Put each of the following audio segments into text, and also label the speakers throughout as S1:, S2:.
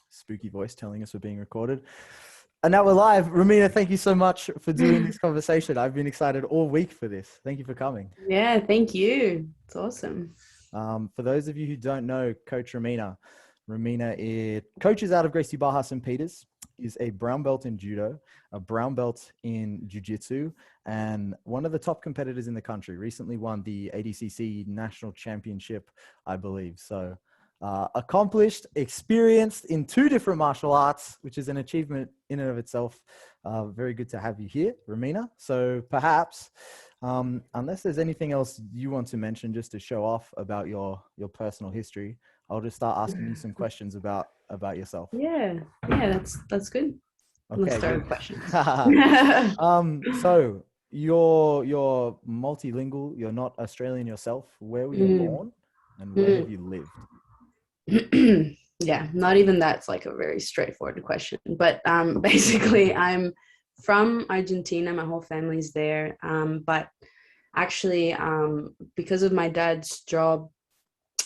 S1: Spooky voice telling us we're being recorded. And now we're live. Romina, thank you so much for doing this conversation. I've been excited all week for this. Thank you for coming.
S2: Yeah, thank you. It's awesome.
S1: For those of you who don't know Coach Romina, coaches out of Gracie Barra St. Peters, is a brown belt in judo, a brown belt in Jujitsu, and one of the top competitors in the country. Recently won the ADCC National Championship, I believe. So accomplished, experienced in 2 different martial arts, which is an achievement in and of itself. Very good to have you here, Romina. So perhaps, unless there's anything else you want to mention just to show off about your personal history, I'll just start asking you some questions about yourself.
S2: Yeah, that's good.
S1: Okay,
S2: Let's start
S1: good.
S2: with questions.
S1: So you're multilingual. You're not Australian yourself. Where were you born, and where have you lived?
S2: Yeah, not even that's like a very straightforward question. But basically, I'm from Argentina. My whole family's there. But actually, because of my dad's job,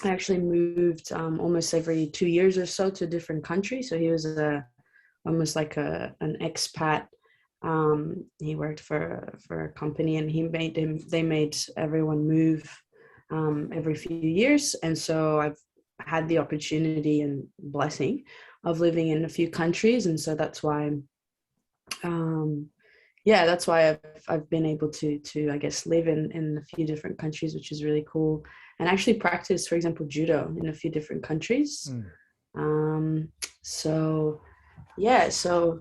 S2: I actually moved almost every 2 years or so to a different country. So he was almost like an expat. He worked for a company, and they made everyone move every few years. And so I've had the opportunity and blessing of living in a few countries, and so that's why that's why I've been able to I guess live in a few different countries, which is really cool, and actually practice, for example, judo in a few different countries. So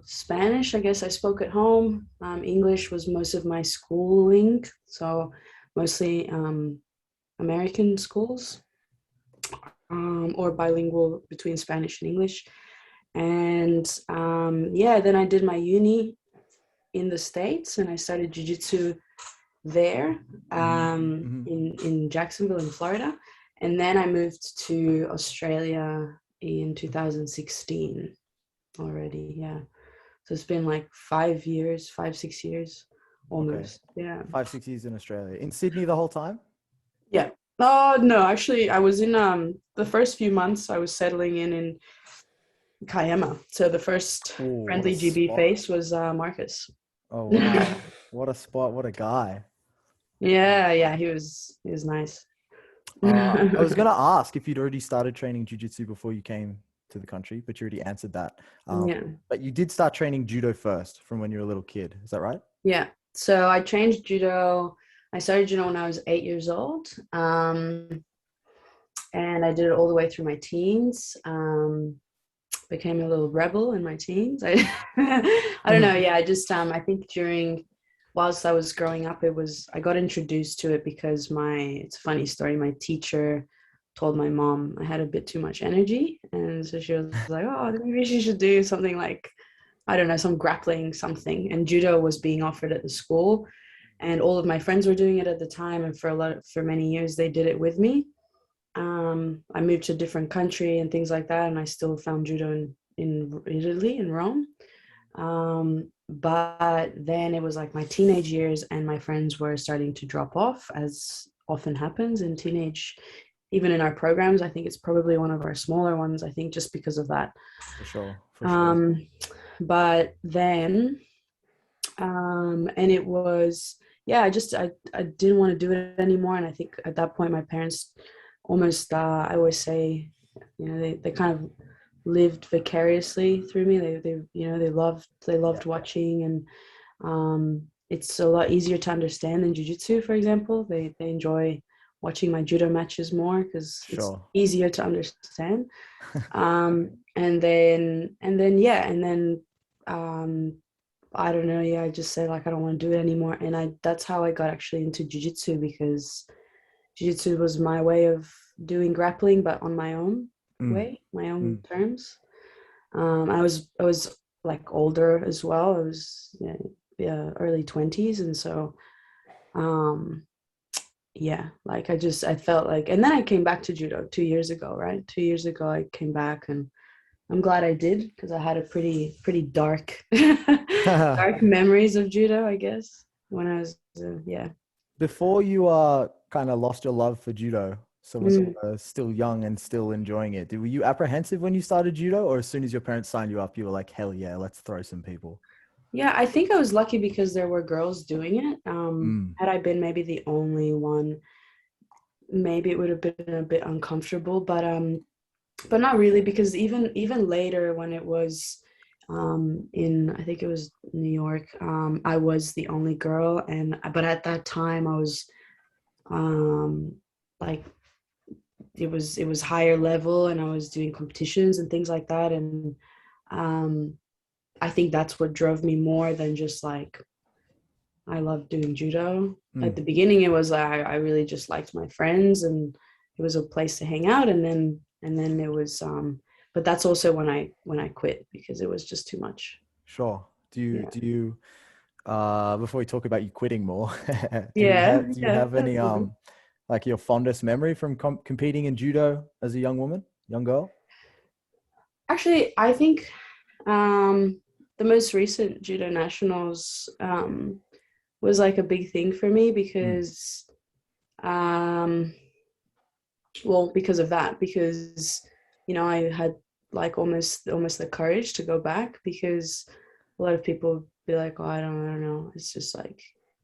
S2: Spanish, I guess I spoke at home. English was most of my schooling, so mostly American schools, or bilingual between Spanish and English. And then I did my uni in the States, and I started Jujitsu there in Jacksonville in Florida. And then I moved to Australia in 2016 already. Yeah. So it's been like 5 years, 6 years almost. Okay. Yeah.
S1: 5-6 years in Australia. In Sydney the whole time?
S2: Yeah. Oh, no, actually I was in the first few months I was settling in Kiama. So the first friendly GB face was Marcus.
S1: Oh wow. What a spot, what a guy.
S2: Yeah, he was nice.
S1: I was gonna ask if you'd already started training jiu-jitsu before you came to the country, but you already answered that. But you did start training judo first from when you were a little kid, is that right?
S2: Yeah. So I trained judo. I started judo when I was 8 years old. And I did it all the way through my teens. Became a little rebel in my teens. I don't know. Yeah, I just I think whilst I was growing up, I got introduced to it because it's a funny story. My teacher told my mom I had a bit too much energy, and so she was like, "Oh, maybe she should do something like, I don't know, some grappling something." And judo was being offered at the school, and all of my friends were doing it at the time, and for many years they did it with me. I moved to a different country and things like that, and I still found judo in Italy, in Rome. But then it was like my teenage years, and my friends were starting to drop off, as often happens in teenage, even in our programs. I think it's probably one of our smaller ones, I think, just because of that.
S1: For sure.
S2: But then, and it was, I didn't want to do it anymore. And I think at that point, my parents almost, I always say, they kind of lived vicariously through me. They loved watching, and it's a lot easier to understand than jiu-jitsu, for example. They enjoy watching my judo matches more because it's easier to understand. And then I don't know, I just said, like, I don't want to do it anymore. And that's how I got actually into jiu-jitsu, because jiu-jitsu was my way of doing grappling, but on my own way, my own terms. I was like older as well. I was early 20s, and so I felt like, and then I came back to judo 2 years ago, right? 2 years ago I came back, and I'm glad I did, because I had a pretty dark dark memories of judo, I guess, when I was
S1: Before you kind of lost your love for judo, So was still young and still enjoying it. Were you apprehensive when you started judo, or as soon as your parents signed you up, you were like, hell yeah, let's throw some people?
S2: Yeah, I think I was lucky because there were girls doing it.
S1: Mm,
S2: Had I been maybe the only one, maybe it would have been a bit uncomfortable, but not really, because even later when it was in, I think it was New York, I was the only girl, and but at that time I was um like it was higher level, and I was doing competitions and things like that, and um I think that's what drove me more than just like I love doing judo. At
S1: mm,
S2: the beginning, it was I really just liked my friends, and it was a place to hang out. And then it was, but that's also when I quit because it was just too much.
S1: sure.
S2: Yeah,
S1: Do you before we talk about you quitting more,
S2: yeah,
S1: do you
S2: yeah.
S1: have
S2: That's
S1: any
S2: easy.
S1: like your fondest memory from competing in judo as a young woman, young girl?
S2: Actually, I think the most recent judo nationals was like a big thing for me
S1: Mm,
S2: because um, well, because of that, because I had like almost the courage to go back, because a lot of people be like, oh, I don't know, it's just like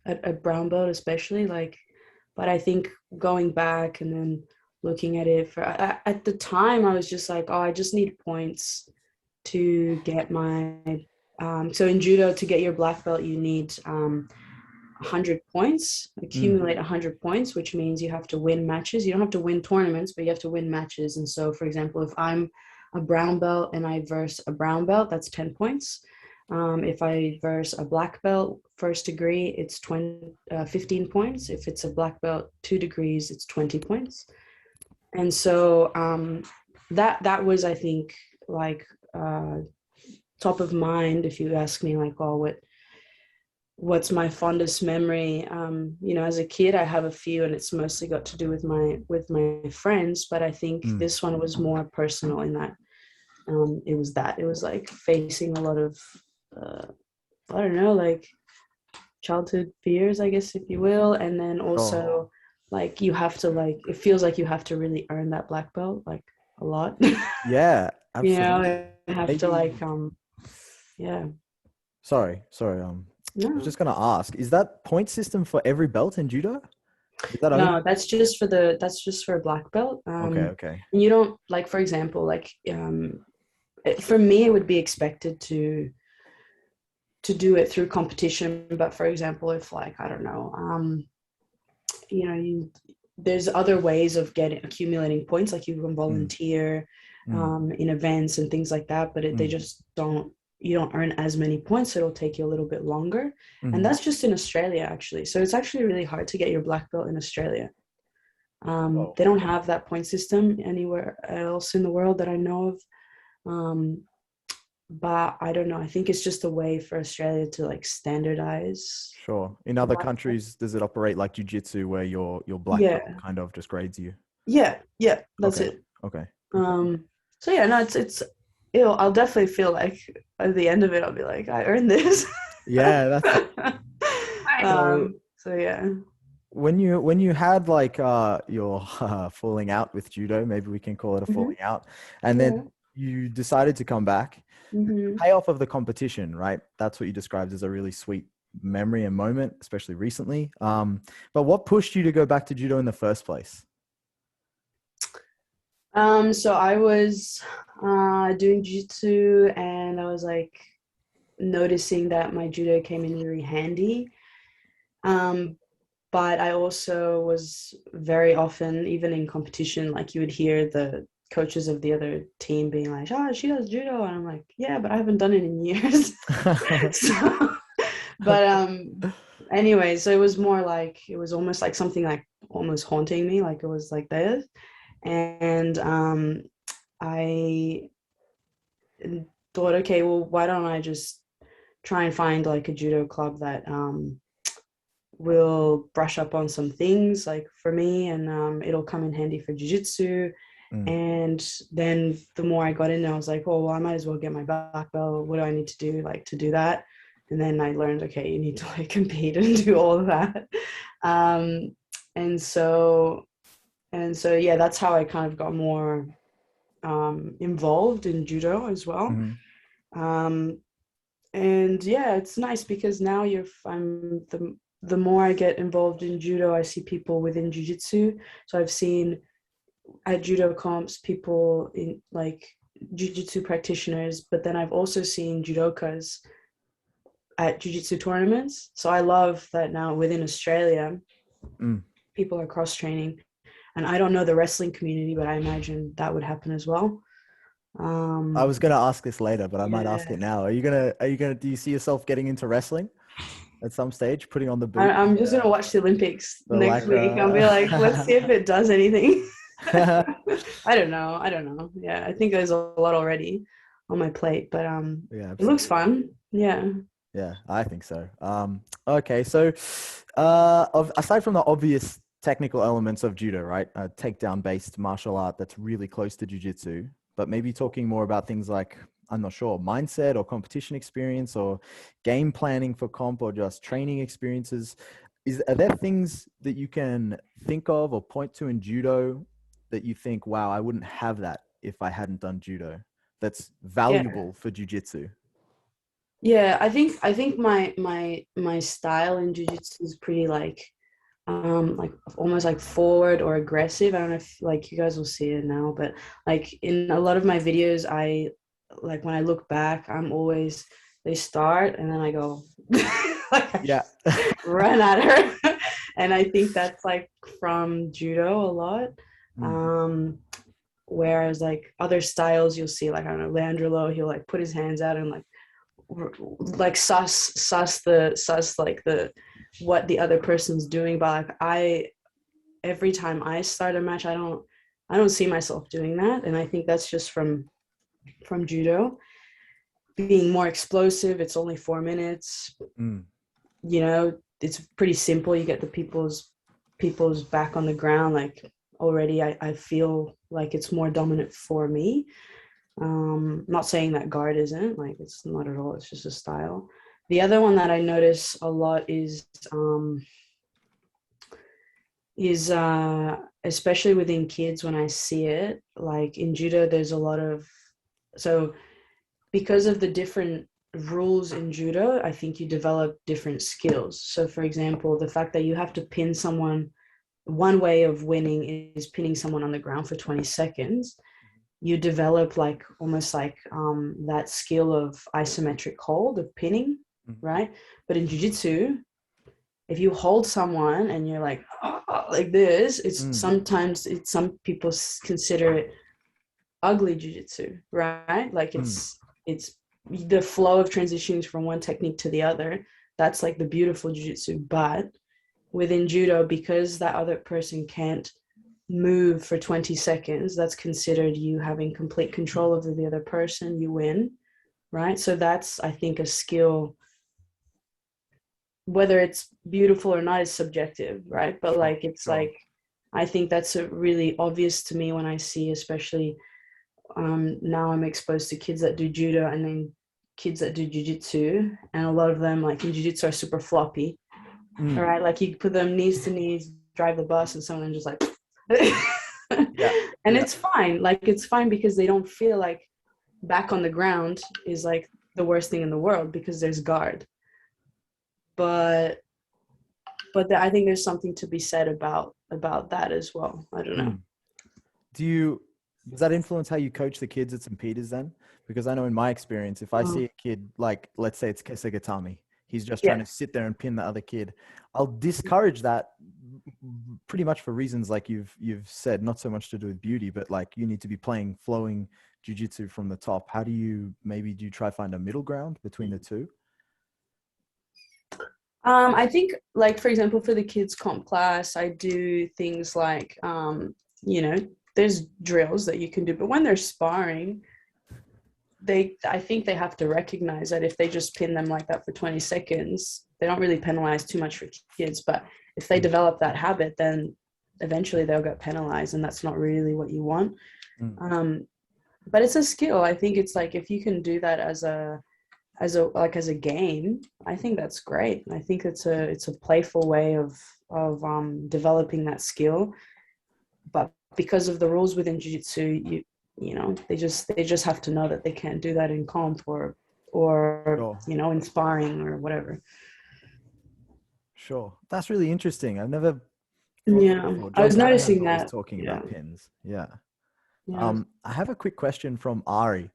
S2: a brown belt especially, like, but I think going back and then looking at it at the time, I was just like, oh, I just need points to get my so in judo, to get your black belt, you need 100 points,
S1: mm,
S2: accumulate 100 points, which means you have to win matches. You don't have to win tournaments, but you have to win matches. And so, for example, if I'm a brown belt and I verse a brown belt, that's 10 points. If I verse a black belt first degree, it's 15 points. If it's a black belt 2 degrees, it's 20 points. And so that was, I think, like top of mind if you ask me, like, oh, what's my fondest memory. As a kid, I have a few, and it's mostly got to do with my friends, but I think
S1: mm.
S2: this one was more personal in that it was like facing a lot of uh, I don't know, like childhood fears, I guess, if you will. And then
S1: Sure.
S2: also, like, you have to, like, it feels like you have to really earn that black belt, like, a lot.
S1: Yeah, absolutely.
S2: I have to,
S1: Maybe.
S2: like, yeah.
S1: Sorry. I was
S2: No,
S1: just gonna ask, is that point system for every belt in judo? Is that only?
S2: no, that's just for a black belt.
S1: Okay, okay.
S2: And you don't, like, for example, like, for me, it would be expected to do it through competition. But for example, if, like, I don't know, there's other ways of accumulating points, like you can
S1: Mm,
S2: volunteer
S1: mm,
S2: in events and things like that, but they
S1: mm,
S2: just don't, you don't earn as many points, so it'll take you a little bit longer. And
S1: mm.
S2: that's just in Australia, actually. So it's actually really hard to get your black belt in Australia.
S1: Whoa.
S2: They don't have that point system anywhere else in the world that I know of. Um, but I don't know. I think it's just a way for Australia to, like, standardize
S1: Sure. In
S2: the
S1: other
S2: black belt.
S1: countries, does it operate like jujitsu where your black belt
S2: Yeah,
S1: kind of just grades you?
S2: yeah, that's
S1: Okay.
S2: it.
S1: Okay. Okay.
S2: Um, so yeah, no, I'll definitely feel like at the end of it, I'll be like, I earned this.
S1: Yeah, that's so
S2: So yeah.
S1: when you had like your falling out with judo, maybe we can call it a
S2: Hmm.
S1: falling out, and then
S2: Yeah.
S1: you decided to come back. The
S2: Hmm.
S1: payoff of the competition, right? That's what you described as a really sweet memory and moment, especially recently. But what pushed you to go back to judo in the first place?
S2: So I was doing jiu-jitsu, and I was like noticing that my judo came in really handy. Um, but I also was very often, even in competition, like, you would hear the coaches of the other team being like, "Oh, she does judo," and I'm like, "Yeah, but I haven't done it in years." So, but anyway, so it was more like, it was almost like something like almost haunting me, like it was like this. And I thought, okay, well, why don't I just try and find like a judo club that will brush up on some things, like, for me, and it'll come in handy for jiu-jitsu.
S1: Mm,
S2: And then the more I got in there, I was like, oh, well, I might as well get my black belt. What do I need to do, like, to do that? And then I learned, okay, you need to, like, compete and do all of that. um, and so And so, yeah, that's how I kind of got more involved in judo as well.
S1: Mm-hmm.
S2: Um, and yeah, it's nice because now I'm the more I get involved in judo, I see people within jujitsu. So I've seen at judo comps people in like jujitsu practitioners, but then I've also seen judokas at jujitsu tournaments. So I love that now within Australia,
S1: Mm.
S2: people are cross training. And I don't know the wrestling community, but I imagine that would happen as well.
S1: I
S2: Um,
S1: was gonna ask this later, but I might ask
S2: yeah,
S1: it now. Do you see yourself getting into wrestling at some stage, putting on the
S2: I,
S1: boot,
S2: I'm just gonna watch the Olympics
S1: the
S2: next week. I'll be like, let's see if
S1: lycra?
S2: it does anything. I don't know. I don't know. Yeah, I think there's a lot already on my plate, but
S1: Yeah,
S2: it looks
S1: absolutely.
S2: fun. Yeah.
S1: Yeah, I think so. Okay, so aside from the obvious technical elements of judo, right? A takedown-based martial art that's really close to jujitsu, but maybe talking more about things like, I'm not sure, mindset or competition experience or game planning for comp or just training experiences. Are there things that you can think of or point to in judo that you think, wow, I wouldn't have that if I hadn't done judo, that's
S2: Yeah.
S1: valuable for jujitsu?
S2: Yeah, I think my style in jiu-jitsu is pretty like almost like forward or aggressive. I don't know if like you guys will see it now, but like in a lot of my videos, I like when I look back, I'm always they start and then I go like I
S1: Yeah.
S2: just run at her. And I think that's like from judo a lot.
S1: Mm.
S2: Um whereas like other styles you'll see like I don't know, Leandrolo, he'll like put his hands out and like suss like the what the other person's doing, but like I every time I start a match I don't see myself doing that, and I think that's just from judo being more explosive. It's only 4 minutes,
S1: Mm.
S2: you know, it's pretty simple. You get the people's back on the ground like already. I feel like it's more dominant for me. Not saying that guard isn't, like it's not at all, it's just a style. The other one that I notice a lot is especially within kids when I see it, like in judo, there's a lot of so because of the different rules in judo, I think you develop different skills. So for example, the fact that you have to pin someone, one way of winning is pinning someone on the ground for 20 seconds. You develop like almost like that skill of isometric hold of pinning,
S1: Mm.
S2: right? But in jiu-jitsu, if you hold someone and you're like this, it's
S1: Mm.
S2: sometimes some people consider it ugly jiu-jitsu, right? Like
S1: Mm.
S2: it's the flow of transitions from one technique to the other. That's like the beautiful jiu-jitsu. But within judo, because that other person can't move for 20 seconds, that's considered you having complete control over the other person, you win, right? So that's, I think, a skill. Whether it's beautiful or not is subjective, right? But
S1: Sure,
S2: like it's
S1: sure.
S2: like I think that's a really obvious to me when I see, especially now I'm exposed to kids that do judo and then kids that do jujitsu, and a lot of them like in jujitsu are super floppy. All
S1: Mm.
S2: right, like you put them knees to knees, drive the bus, and someone just like
S1: Yeah,
S2: and
S1: yeah.
S2: it's fine. Like it's fine because they don't feel like back on the ground is like the worst thing in the world because there's guard. But I think there's something to be said about that as well. I don't know.
S1: Mm. Does that influence how you coach the kids at St. Peter's then? Because I know in my experience, if I
S2: Um,
S1: see a kid, like, let's say it's Kesagatami, he's just trying
S2: yeah,
S1: to sit there and pin the other kid, I'll discourage that pretty much for reasons like you've said, not so much to do with beauty, but like you need to be playing flowing jujitsu from the top. How do you try find a middle ground between the two?
S2: I think like for example for the kids comp class, I do things like you know, there's drills that you can do, but when they're sparring, I think they have to recognize that if they just pin them like that for 20 seconds, they don't really penalize too much for kids. But if they
S1: Mm.
S2: develop that habit, then eventually they'll get penalized, and that's not really what you want.
S1: Mm.
S2: Um, but it's a skill. I think it's like if you can do that as a game, I think that's great. I think it's a playful way of developing that skill. but because of the rules within jiu-jitsu, you know, they just have to know that they can't do that in comp or
S1: Sure.
S2: you know, in sparring or whatever.
S1: Sure. That's really interesting. I've never thought of it
S2: Yeah,
S1: before.
S2: I
S1: John
S2: was
S1: Callahan's
S2: noticing
S1: always
S2: that.
S1: talking
S2: Yeah,
S1: about pins. Yeah.
S2: yeah.
S1: I have a quick question from Ari.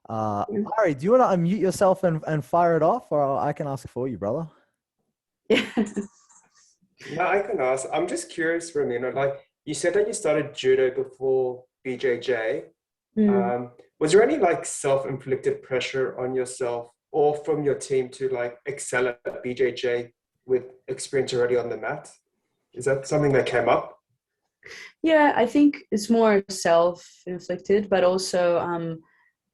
S1: Ari, do you want to unmute yourself and fire it off, or I can ask for you, brother?
S2: Yeah.
S3: No, I can ask. I'm just curious, Romina. Like you said that you started judo before BJJ.
S2: Mm.
S3: Was there any like self-inflicted pressure on yourself or from your team to like excel at BJJ with experience already on the mat? Is that something that came up?
S2: Yeah, I think it's more self-inflicted, but also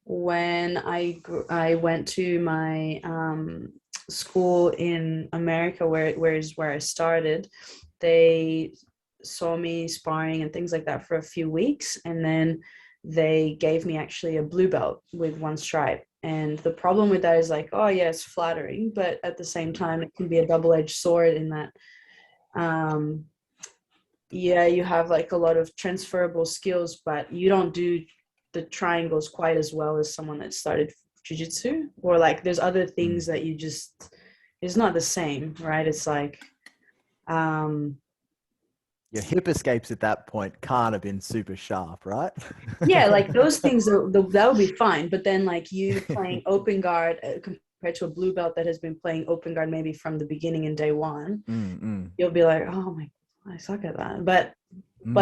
S2: when I went to my school in America, where I started, they saw me sparring and things like that for a few weeks, and then they gave me actually a blue belt with one stripe. And the problem with that is like, oh yeah, it's flattering, but at the same time, it can be a double-edged sword in that um, yeah, you have like a lot of transferable skills, but you don't do the triangles quite as well as someone that started jujitsu, or like there's other things that you just, it's not the same, right? It's like um
S1: Your hip escapes at that point can't have been super sharp, right?
S2: yeah, like those things that would be fine, but then like you playing open guard compared to a blue belt that has been playing open guard maybe from the beginning in day one, you'll be like, oh my, I suck at that. But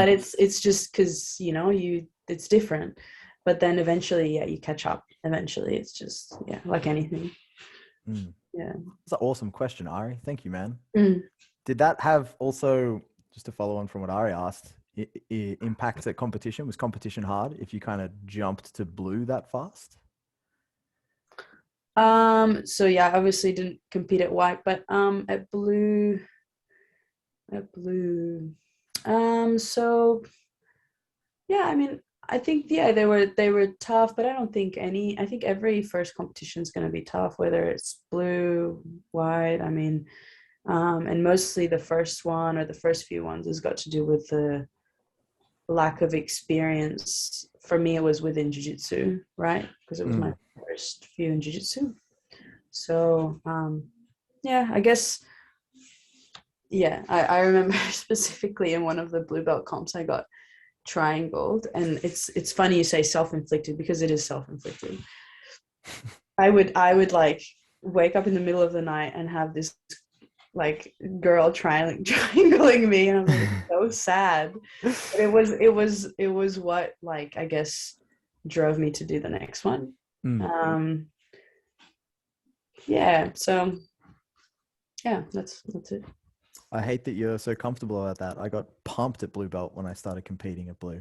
S2: it's just because, you know, it's different. But then eventually, yeah, you catch up. Eventually, it's just, yeah, like anything. Yeah.
S1: That's an awesome question, Ari. Thank you, man.
S2: Mm.
S1: Did that have also, just to follow on from what Ari asked, impacts at competition? Was competition hard if you kind of jumped to blue that fast?
S2: So yeah, obviously didn't compete at white, but at blue, so yeah, I mean, I think yeah, they were tough, but I think every first competition is going to be tough, whether it's blue, white. I mean, and mostly the first one or the first few ones has got to do with the lack of experience. For me, it was within jiu-jitsu, right? Because it was my first few in jiu-jitsu. So yeah, I guess yeah, I remember specifically in one of the blue belt comps I got triangled, and it's funny you say self-inflicted because it is self-inflicted. I would like wake up in the middle of the night and have this like girl triangling me, and I'm like so sad. But it was what, like, I guess drove me to do the next one. Yeah, so yeah, that's it.
S1: I hate that you're so comfortable about that. I got pumped at blue belt when I started competing at blue.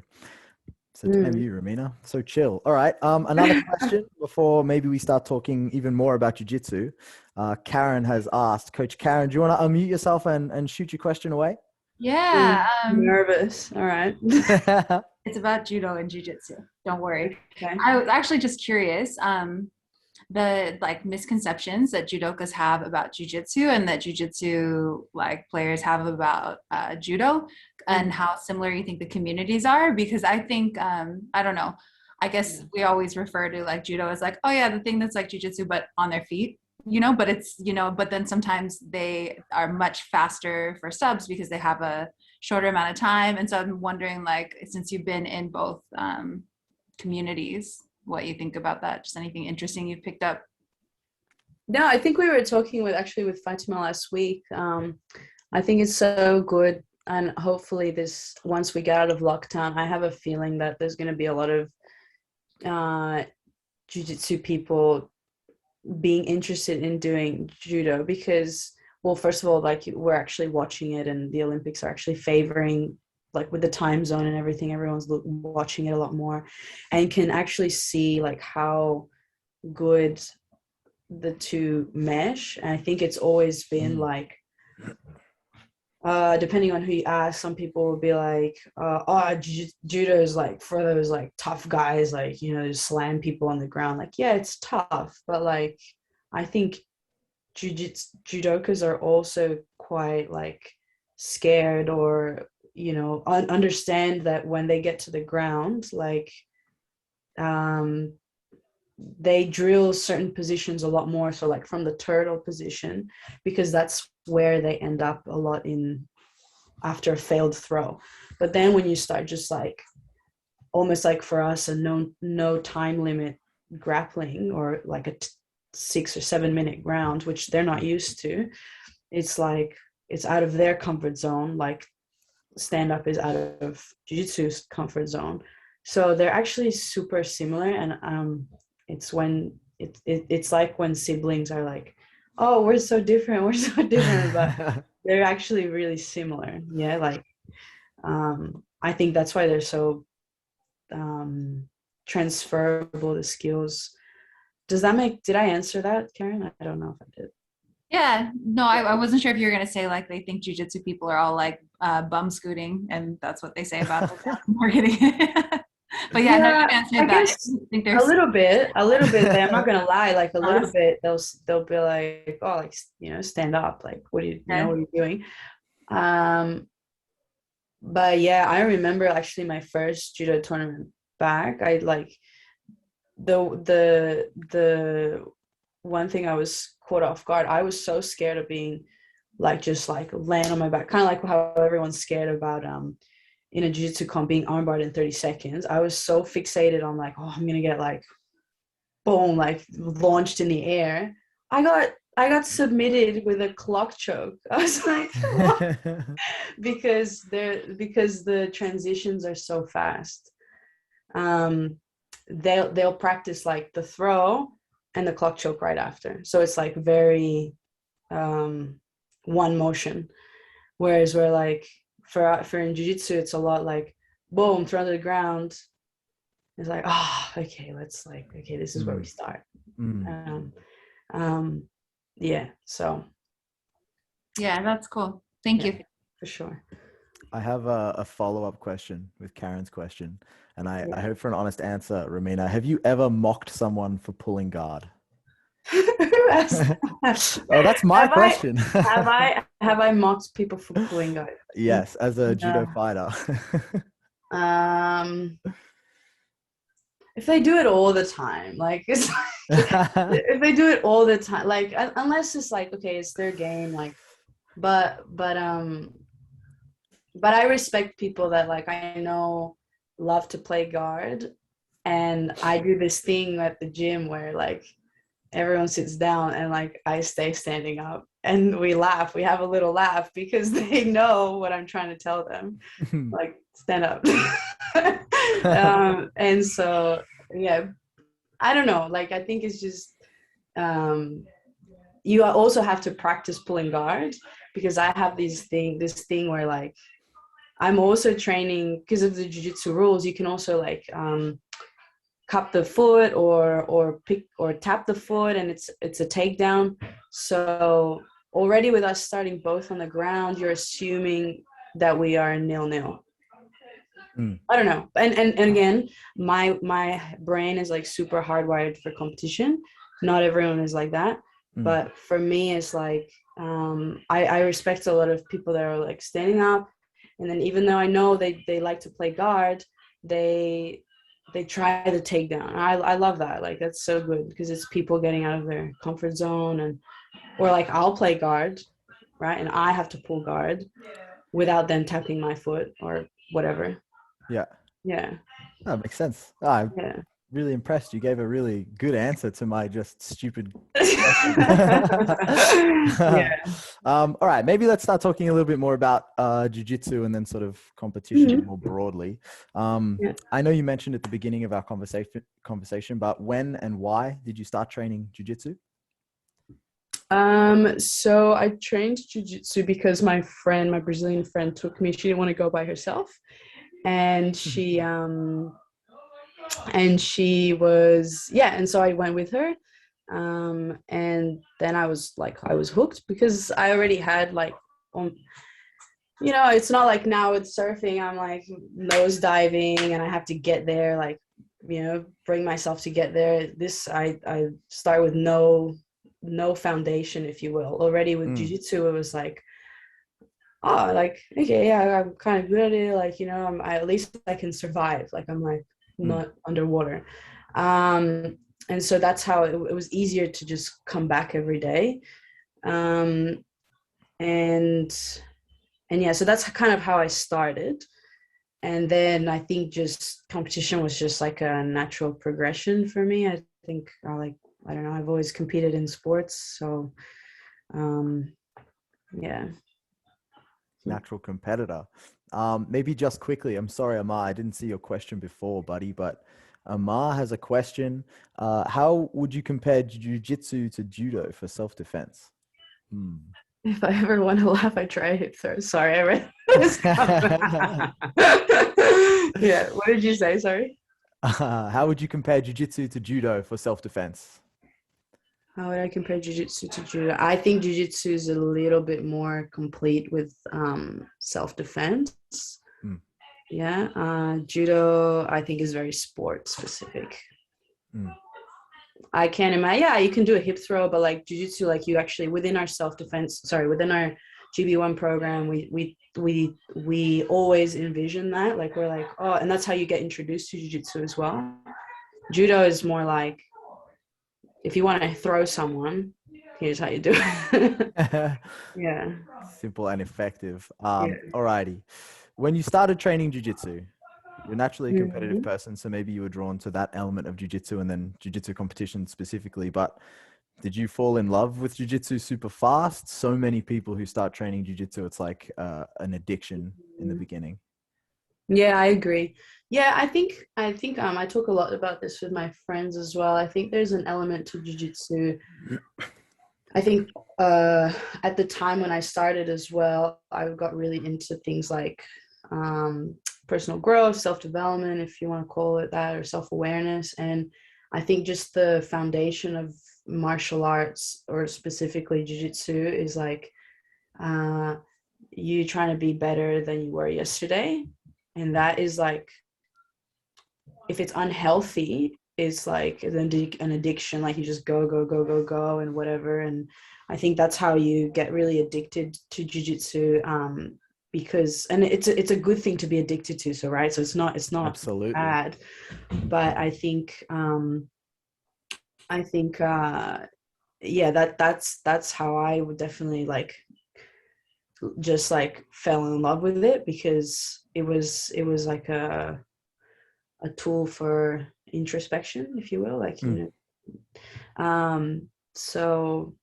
S1: So damn you, Romina. So chill. All right. Another question before maybe we start talking even more about jiu-jitsu. Karen has asked, Coach Karen, do you want to unmute yourself and shoot your question away?
S4: Yeah.
S2: Nervous. All right.
S4: It's about judo and jujitsu. Don't worry.
S2: Okay.
S4: I was actually just curious. The like misconceptions that judokas have about jujitsu and that jujitsu like players have about judo, and how similar you think the communities are, because I think I don't know, I guess we always refer to like judo as like, oh yeah, the thing that's like jujitsu but on their feet, you know, but it's, you know, but then sometimes they are much faster for subs because they have a shorter amount of time. And so I'm wondering, like, since you've been in both communities, what you think about that, just anything interesting you've picked up.
S2: No, I think we were talking with Fatima last week. I think it's so good, and hopefully this, once we get out of lockdown, I have a feeling that there's going to be a lot of jiu-jitsu people being interested in doing judo because, well, first of all, like, we're actually watching it, and the Olympics are actually favoring, like, with the time zone and everything, everyone's watching it a lot more and can actually see like how good the two mesh. And I think it's always been like, depending on who you ask, some people will be like, oh, judo is like for those like tough guys, like, you know, just slam people on the ground. Like, yeah, it's tough, but like, I think judokas are also quite like scared, or, you know, understand that when they get to the ground, like they drill certain positions a lot more. So like from the turtle position, because that's where they end up a lot in after a failed throw. But then when you start just like almost like for us a no time limit grappling, or like a 6 or 7 minute ground, which they're not used to, it's like it's out of their comfort zone. Like stand up is out of jiu-jitsu's comfort zone. So they're actually super similar. And it's when it's like when siblings are like, oh, we're so different, but they're actually really similar. Yeah, like I think that's why they're so transferable, the skills. Did I answer that, Karen? I don't know if I did.
S4: Yeah, no, I wasn't sure if you were gonna say like they think jujitsu people are all like bum scooting, and that's what they say about the marketing. But yeah, no, you answered
S2: I
S4: that.
S2: guess
S4: I think
S2: a little bit. I'm not gonna lie. Like a little
S4: Us.
S2: bit, they'll be like, oh, like, you know, stand up. Like, what are you know, what are you doing? But yeah, I remember actually my first judo tournament back. I like the one thing I was caught off guard. I was so scared of being like just like laying on my back, kind of like how everyone's scared about in a jiu-jitsu comp being armbarred in 30 seconds. I was so fixated on like, oh, I'm gonna get like boom, like launched in the air. I got submitted with a clock choke. I was like, what? because the transitions are so fast. They'll practice like the throw and the clock choke right after. So it's like very one motion. Whereas we're like for in jiu-jitsu, it's a lot like boom, throw to the ground. It's like, oh, okay, let's like, okay, this is where we start. Yeah, so
S4: Yeah, that's cool. Thank you.
S2: for sure.
S1: I have a follow-up question with Karen's question, and I hope for an honest answer. Romina, have you ever mocked someone for pulling guard?
S2: Who asked that?
S1: Oh, that's my question.
S2: Have I mocked people for pulling guard?
S1: Yes, as a judo fighter.
S2: If they do it all the time, like it's if they do it all the time, like unless it's like, okay, it's their game, like, but I respect people that like I know love to play guard, and I do this thing at the gym where like everyone sits down and like I stay standing up and we laugh. We have a little laugh because they know what I'm trying to tell them. Like, stand up. And so, yeah, I don't know. Like, I think it's just, you also have to practice pulling guard, because I have this thing where like, I'm also training because of the jiu-jitsu rules. You can also like, cup the foot or pick or tap the foot, and it's a takedown. So already with us starting both on the ground, you're assuming that we are 0-0. I don't know. And again, my brain is like super hardwired for competition. Not everyone is like that. But for me, it's like I respect a lot of people that are like standing up, and then even though I know they like to play guard, they try the takedown. I love that. Like, that's so good, because it's people getting out of their comfort zone, or like I'll play guard, right? And I have to pull guard without them tapping my foot or whatever.
S1: Yeah. That makes sense. I'm really impressed. You gave a really good answer to my just stupid all right, maybe let's start talking a little bit more about jiu-jitsu and then sort of competition more broadly. I know you mentioned at the beginning of our conversation, but when and why did you start training jiu-jitsu?
S2: So I trained jiu-jitsu because my Brazilian friend took me. She didn't want to go by herself, and she was and so I went with her, and then I was hooked, because I already had like it's not like now with surfing I'm like nose diving and I have to get there, like, bring myself to get there. This I start with no foundation, if you will. Already with jiu-jitsu, it was like oh, like, okay, yeah, I'm kind of good at it. Like, at least I can survive. Like, I'm like
S1: Mm.
S2: not underwater. And so that's how it was easier to just come back every day. Um, and yeah, so that's kind of how I started. And then I think just competition was just like a natural progression for me. I think I don't know, I've always competed in sports. So, yeah.
S1: Natural competitor. Maybe just quickly, I'm sorry, Amar, I didn't see your question before, buddy, but Amar has a question. How would you compare Jiu-Jitsu to Judo for self-defense?
S2: If I ever want to laugh, I try hip throw. Sorry, I read this. Yeah, what did you say? Sorry.
S1: How would you compare Jiu-Jitsu to Judo for self-defense?
S2: How would I compare Jiu-Jitsu to Judo? I think Jiu-Jitsu is a little bit more complete with self-defense.
S1: Mm.
S2: Yeah. Judo, I think, is very sport specific.
S1: Mm.
S2: I can't imagine. Yeah, you can do a hip throw, but like Jiu-Jitsu, like you actually within our within our GB1 program, we always envision that. Like we're like, oh, and that's how you get introduced to Jiu-Jitsu as well. Judo is more like, if you want to throw someone, here's how you do it. Yeah.
S1: Simple and effective.
S2: Yeah.
S1: Alrighty. When you started training Jiu-Jitsu, you're naturally a competitive
S2: Mhm.
S1: person, so maybe you were drawn to that element of Jiu-Jitsu and then Jiu-Jitsu competition specifically, but did you fall in love with Jiu-Jitsu super fast? So many people who start training Jiu-Jitsu, it's like an addiction in the beginning.
S2: Yeah, I agree. Yeah, I think I talk a lot about this with my friends as well. I think there's an element to Jiu-Jitsu. I think at the time when I started as well, I got really into things like personal growth, self-development, if you want to call it that, or self-awareness. And I think just the foundation of martial arts, or specifically jiu-jitsu, is like you trying to be better than you were yesterday. And that is like, if it's unhealthy, it's like an addiction. Like you just go, go, go, go, go, and whatever. And I think that's how you get really addicted to jiu-jitsu, because, and it's a good thing to be addicted to. So, right. So it's not
S1: Absolutely.
S2: bad, but I think, yeah, that's how I would definitely like just like fell in love with it, because it was like a tool for introspection, if you will, like, so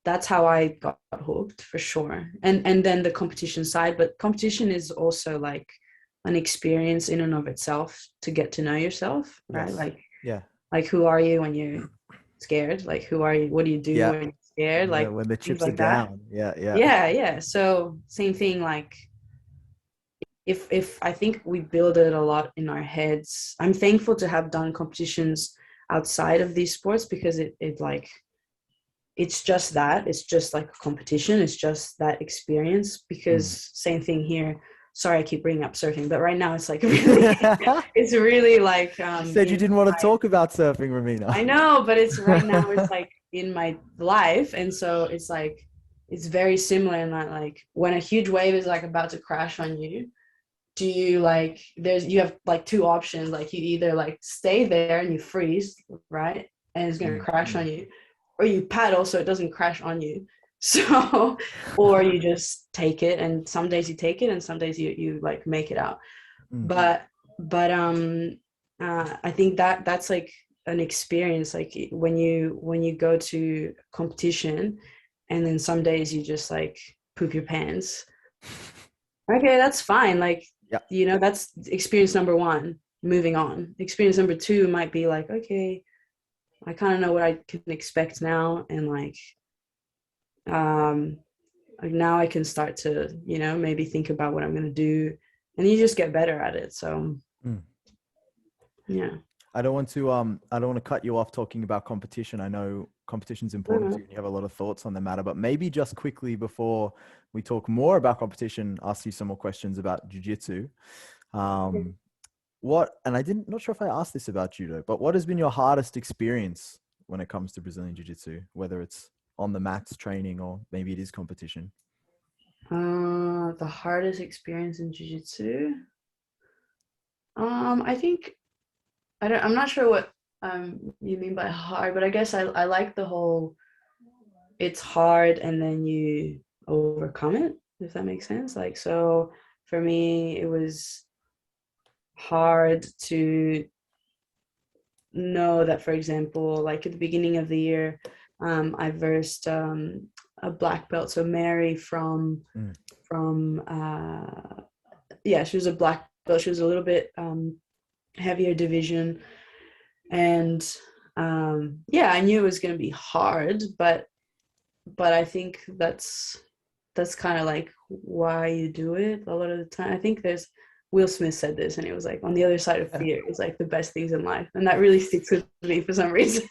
S2: that's how I got hooked, for sure. And then the competition side, but competition is also like an experience in and of itself to get to know yourself, right?
S1: Yes.
S2: Like,
S1: Yeah.
S2: like who are you when you're scared? Like who are you? What do you do when you're scared? Like
S1: when the
S2: things
S1: chips are
S2: like that.
S1: down. Yeah.
S2: Yeah. So same thing, like if I think we build it a lot in our heads. I'm thankful to have done competitions outside of these sports, because it like, it's just that, it's just like a competition, it's just that experience. Because same thing here, sorry I keep bringing up surfing, but right now it's like really it's really like
S1: You said you didn't want to talk about surfing, Romina.
S2: I know, but it's right now it's like in my life. And so it's like, it's very similar in that, like when a huge wave is like about to crash on you, do you like, you have like two options. Like you either like stay there and you freeze, right, and it's going to crash on you, or you paddle so it doesn't crash on you. So or you just take it, and some days you take it and some days you like make it out. But I think that's like an experience, like when you go to competition and then some days you just like poop your pants. Okay, that's fine. Like, that's experience number one. Moving on. Experience number two might be like, okay, I kind of know what I can expect now, and like now I can start to, maybe think about what I'm gonna do, and you just get better at it. So yeah.
S1: I don't want to cut you off talking about competition. I know competition's important to you and you have a lot of thoughts on the matter, but maybe just quickly before we talk more about competition, ask you some more questions about jiu-jitsu. And not sure if I asked this about judo, but what has been your hardest experience when it comes to Brazilian jiu-jitsu, whether it's on the mats training or maybe it is competition?
S2: The hardest experience in Jiu-Jitsu. I think I'm not sure what you mean by hard, but I guess I like the whole it's hard and then you overcome it, if that makes sense. Like, so for me, it was hard to know that, for example, like at the beginning of the year, I versed a black belt. So Mary from yeah, she was a black belt. She was a little bit heavier division, and yeah, I knew it was going to be hard, but I think that's kind of like why you do it a lot of the time. I think there's Will Smith said this, and it was like, on the other side of fear is like the best things in life, and that really sticks with me for some reason.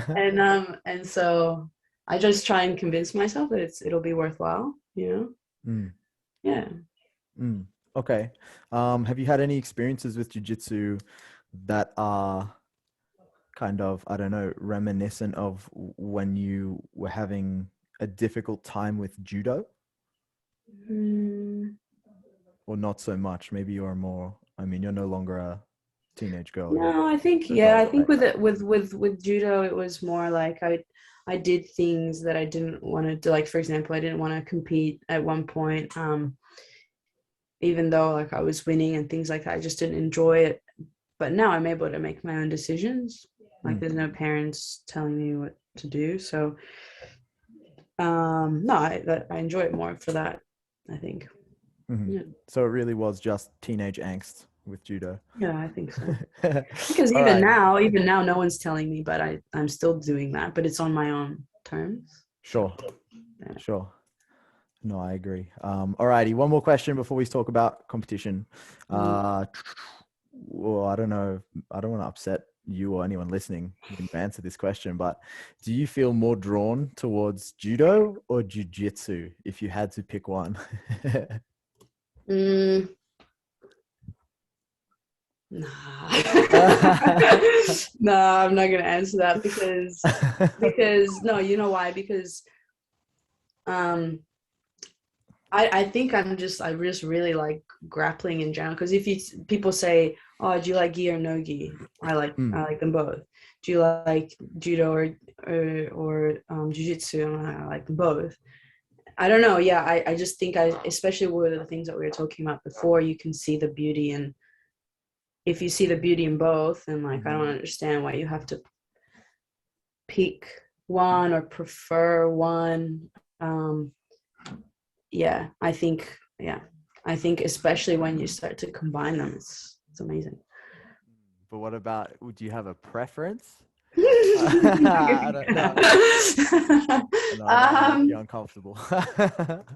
S2: And so I just try and convince myself that it'll be worthwhile, you know. Yeah.
S1: Okay. Have you had any experiences with jiu-jitsu that are kind of, I don't know, reminiscent of when you were having a difficult time with judo? Or not so much? Maybe you're more, I mean, you're no longer a teenage girl.
S2: No, I think, yeah, I think with it, with judo, it was more like I did things that I didn't want to do. Like, for example, I didn't want to compete at one point, even though like I was winning and things like that. I just didn't enjoy it. But now I'm able to make my own decisions. Like, there's no parents telling me what to do. So no, I enjoy it more for that, I think. Yeah.
S1: So it really was just teenage angst with judo.
S2: Yeah, I think so. Because even now, no one's telling me, but I'm still doing that, but it's on my own terms.
S1: Sure. Yeah. Sure. No, I agree. Alrighty, one more question before we talk about competition. Well, I don't know. I don't want to upset you or anyone listening to answer this question, but do you feel more drawn towards judo or jiu-jitsu if you had to pick one?
S2: Nah. No, I'm not gonna answer that because no, you know why? Because I think I just really like grappling in general. Because if people say, oh, do you like gi or no gi? I like them both. Do you like judo or jujitsu? I like them both. I don't know. Yeah, I just think especially with the things that we were talking about before, you can see the beauty, and if you see the beauty in both, then like I don't understand why you have to pick one or prefer one. Yeah, I think especially when you start to combine them, it's amazing.
S1: But what about, do you have a preference? I don't know. No, I'm uncomfortable.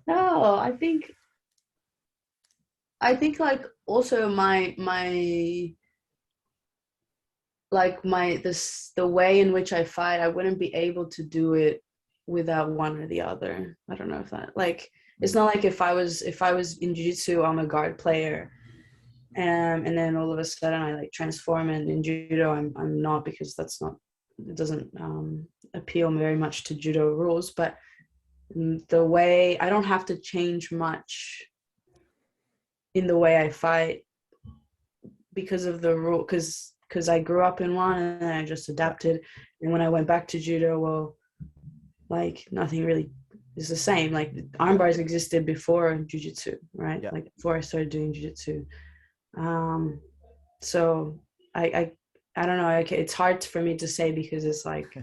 S2: No, I think like also the way in which I fight, I wouldn't be able to do it without one or the other. I don't know if that, like, it's not like if I was in jiu-jitsu, I'm a guard player, and then all of a sudden I like transform, and in judo I'm not, because it doesn't appeal very much to judo rules. But the way, I don't have to change much in the way I fight because of the rule, because I grew up in one and I just adapted. And when I went back to judo, well, like nothing really is the same. Like arm bars existed before jujitsu, right? Like before I started doing jujitsu. So I don't know. It's hard for me to say because it's like,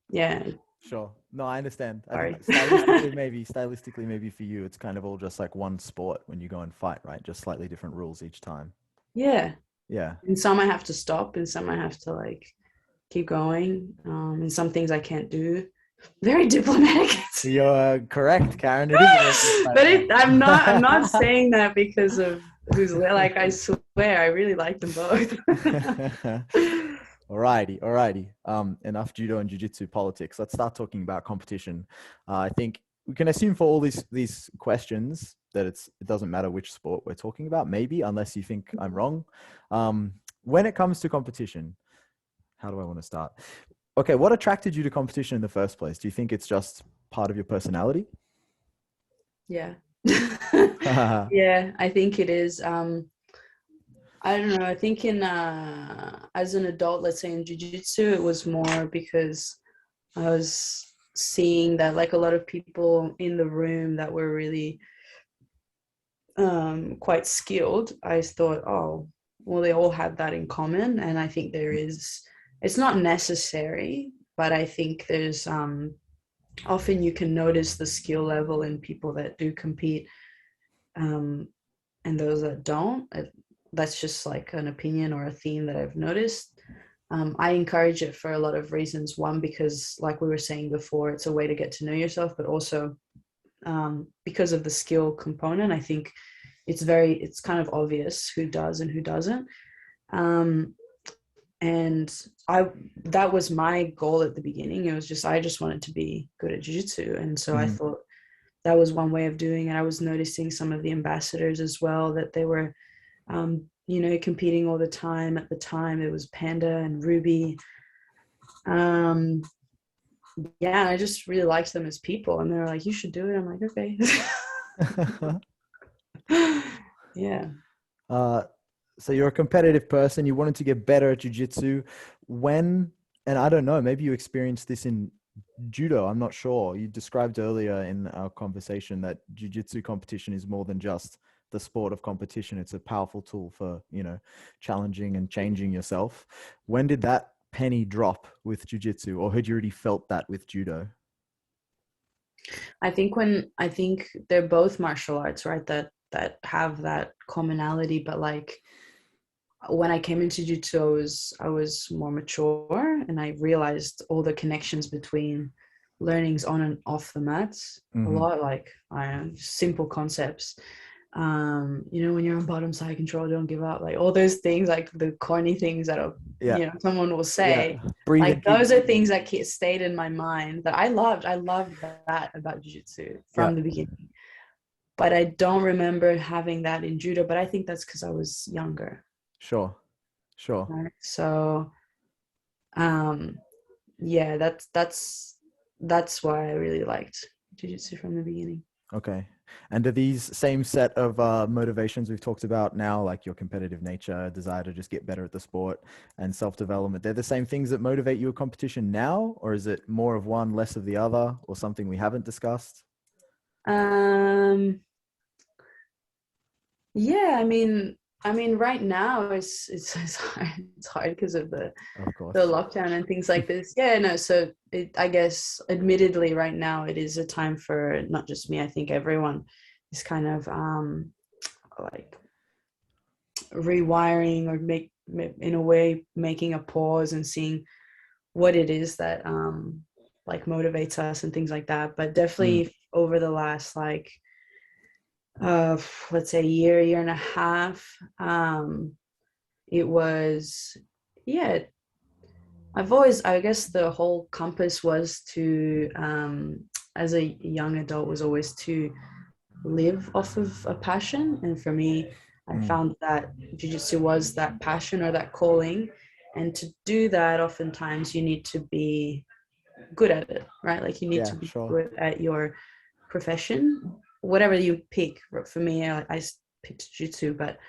S2: yeah.
S1: Sure. No, I understand.
S2: Sorry.
S1: Stylistically, maybe for you, it's kind of all just like one sport when you go and fight, right? Just slightly different rules each time.
S2: Yeah.
S1: Yeah.
S2: And some I have to stop, and some I have to like keep going. And some things I can't do. Very diplomatic.
S1: You're correct, Karen. It is.
S2: But I'm not saying that because of who's, like, I swear I really like them both.
S1: Alrighty. Enough judo and jiu-jitsu politics. Let's start talking about competition. I think we can assume for all these questions that it doesn't matter which sport we're talking about, maybe, unless you think I'm wrong. When it comes to competition, how do I want to start? Okay, what attracted you to competition in the first place? Do you think it's just part of your personality?
S2: Yeah. Yeah, I think it is. I don't know. I think in as an adult, let's say in Jiu-Jitsu, it was more because I was seeing that like a lot of people in the room that were really quite skilled. I thought, oh, well, they all have that in common, and I think there is. It's not necessary, but I think there's often you can notice the skill level in people that do compete, and those that don't. That's just like an opinion or a theme that I've noticed. I encourage it for a lot of reasons. One, because like we were saying before, it's a way to get to know yourself, but also because of the skill component. I think it's kind of obvious who does and who doesn't. And that was my goal at the beginning. It was just, I just wanted to be good at jiu-jitsu. And so I thought that was one way of doing it. I was noticing some of the ambassadors as well, that they were, competing all the time. At the time, it was Panda and Ruby. Yeah, I just really liked them as people. And they were like, you should do it. I'm like, okay. Yeah.
S1: So you're a competitive person. You wanted to get better at jiu-jitsu. And I don't know, maybe you experienced this in judo. I'm not sure. You described earlier in our conversation that jiu-jitsu competition is more than just the sport of competition. It's a powerful tool for, challenging and changing yourself. When did that penny drop with jiu-jitsu, or had you already felt that with judo?
S2: I think they're both martial arts, right? That have that commonality, but like when I came into jiu-jitsu, I was more mature, and I realized all the connections between learnings on and off the mats. A lot, like simple concepts. When you're on bottom side control, don't give up, like all those things, like the corny things that someone will say, like those are things that stayed in my mind that I loved that about jiu-jitsu from the beginning. But I don't remember having that in judo, but I think that's because I was younger.
S1: Sure.
S2: Right? So that's why I really liked jiu-jitsu from the beginning.
S1: Okay. And are these same set of motivations we've talked about now, like your competitive nature, desire to just get better at the sport, and self-development, they're the same things that motivate you at competition now? Or is it more of one, less of the other, or something we haven't discussed?
S2: Yeah, I mean, right now it's hard because of the lockdown and things like this. Yeah, no. So I guess, admittedly, right now it is a time for not just me. I think everyone is kind of like rewiring, or in a way making a pause and seeing what it is that like motivates us and things like that. But definitely over the last like let's say year and a half, it was, I guess the whole compass was to as a young adult was always to live off of a passion. And for me, I found that jiu-jitsu was that passion or that calling. And to do that, oftentimes you need to be good at it, right? Like you need to be good at your profession, whatever you pick. For me, I picked jiu-jitsu, but